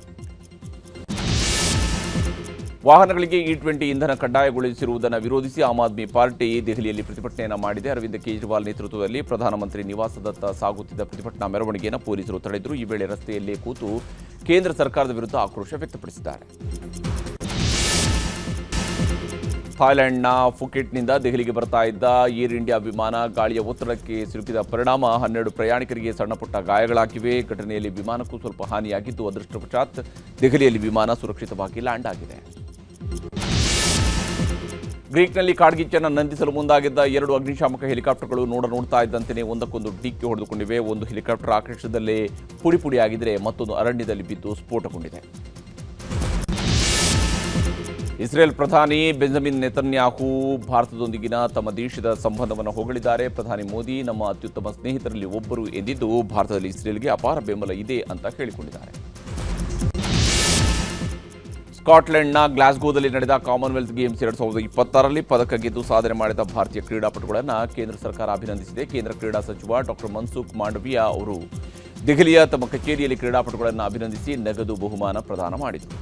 ವಾಹನಗಳಿಗೆ E20 ಇಂಧನ ಕಡ್ಡಾಯಗೊಳಿಸಿರುವುದನ್ನು ವಿರೋಧಿಸಿ ಆಮ್ ಆದ್ಮಿ ಪಾರ್ಟಿ ದೆಹಲಿಯಲ್ಲಿ ಪ್ರತಿಭಟನೆಯನ್ನು ಮಾಡಿದೆ. ಅರವಿಂದ್ ಕೇಜ್ರಿವಾಲ್ ನೇತೃತ್ವದಲ್ಲಿ ಪ್ರಧಾನಮಂತ್ರಿ ನಿವಾಸದತ್ತ ಸಾಗುತ್ತಿದ್ದ ಪ್ರತಿಭಟನಾ ಮೆರವಣಿಗೆಯನ್ನು ಪೊಲೀಸರು ತಡೆದರು. ಈ ವೇಳೆ ರಸ್ತೆಯಲ್ಲೇ ಕೂತು ಕೇಂದ್ರ ಸರ್ಕಾರದ ವಿರುದ್ಧ ಆಕ್ರೋಶ ವ್ಯಕ್ತಪಡಿಸಿದ್ದಾರೆ. ಥಾಯ್ಲೆಂಡ್ನ ಫುಕೆಟ್ನಿಂದ ದೆಹಲಿಗೆ ಬರ್ತಾ ಇದ್ದ ಏರ್ ಇಂಡಿಯಾ ವಿಮಾನ ಗಾಳಿಯ ಒತ್ತಡಕ್ಕೆ ಸಿಲುಕಿದ ಪರಿಣಾಮ 12 ಪ್ರಯಾಣಿಕರಿಗೆ ಸಣ್ಣಪುಟ್ಟ ಗಾಯಗಳಾಗಿವೆ. ಘಟನೆಯಲ್ಲಿ ವಿಮಾನಕ್ಕೂ ಸ್ವಲ್ಪ ಹಾನಿಯಾಗಿದ್ದು ಅದೃಷ್ಟವಶಾತ್ ದೆಹಲಿಯಲ್ಲಿ ವಿಮಾನ ಸುರಕ್ಷಿತವಾಗಿ ಲ್ಯಾಂಡ್ ಆಗಿದೆ. ಗ್ರೀಕ್ನಲ್ಲಿ ಕಾಡ್ಗಿಚ್ಚನ್ನು ನಂದಿಸಲು ಮುಂದಾಗಿದ್ದ 2 ಅಗ್ನಿಶಾಮಕ ಹೆಲಿಕಾಪ್ಟರ್ಗಳು ನೋಡ್ತಾ ಇದ್ದಂತೆಯೇ ಒಂದಕ್ಕೊಂದು ಡಿಕ್ಕಿ ಹೊಡೆದುಕೊಂಡಿವೆ. ಒಂದು ಹೆಲಿಕಾಪ್ಟರ್ ಆಕಾಶದಲ್ಲೇ ಪುಡಿಯಾಗಿದ್ದರೆ ಮತ್ತೊಂದು ಅರಣ್ಯದಲ್ಲಿ ಬಿದ್ದು ಸ್ಫೋಟಗೊಂಡಿದೆ. ಇಸ್ರೇಲ್ ಪ್ರಧಾನಿ ಬೆಂಜಮಿನ್ ನೆತನ್ಯಾಹು ಭಾರತದೊಂದಿಗಿನ ತಮ್ಮ ದೇಶದ ಸಂಬಂಧವನ್ನು ಹೊಗಳಿದ್ದಾರೆ. ಪ್ರಧಾನಿ ಮೋದಿ ನಮ್ಮ ಅತ್ಯುತ್ತಮ ಸ್ನೇಹಿತರಲ್ಲಿ ಒಬ್ಬರು ಎಂದಿದ್ದು ಭಾರತದಲ್ಲಿ ಇಸ್ರೇಲ್ಗೆ ಅಪಾರ ಬೆಂಬಲ ಇದೆ ಅಂತ ಹೇಳಿಕೊಂಡಿದ್ದಾರೆ. ಸ್ಕಾಟ್ಲೆಂಡ್ನ ಗ್ಲಾಸ್ಗೋದಲ್ಲಿ ನಡೆದ ಕಾಮನ್ವೆಲ್ತ್ ಗೇಮ್ಸ್ 2026ರಲ್ಲಿ ಪದಕ ಗೆದ್ದು ಸಾಧನೆ ಮಾಡಿದ ಭಾರತೀಯ ಕ್ರೀಡಾಪಟುಗಳನ್ನು ಕೇಂದ್ರ ಸರ್ಕಾರ ಅಭಿನಂದಿಸಿದೆ. ಕೇಂದ್ರ ಕ್ರೀಡಾ ಸಚಿವ ಡಾಕ್ಟರ್ ಮನ್ಸುಖ್ ಮಾಂಡವಿಯಾ ಅವರು ದೆಹಲಿಯ ತಮ್ಮ ಕಚೇರಿಯಲ್ಲಿ ಕ್ರೀಡಾಪಟುಗಳನ್ನು ಅಭಿನಂದಿಸಿ ನಗದು ಬಹುಮಾನ ಪ್ರದಾನ ಮಾಡಿದರು.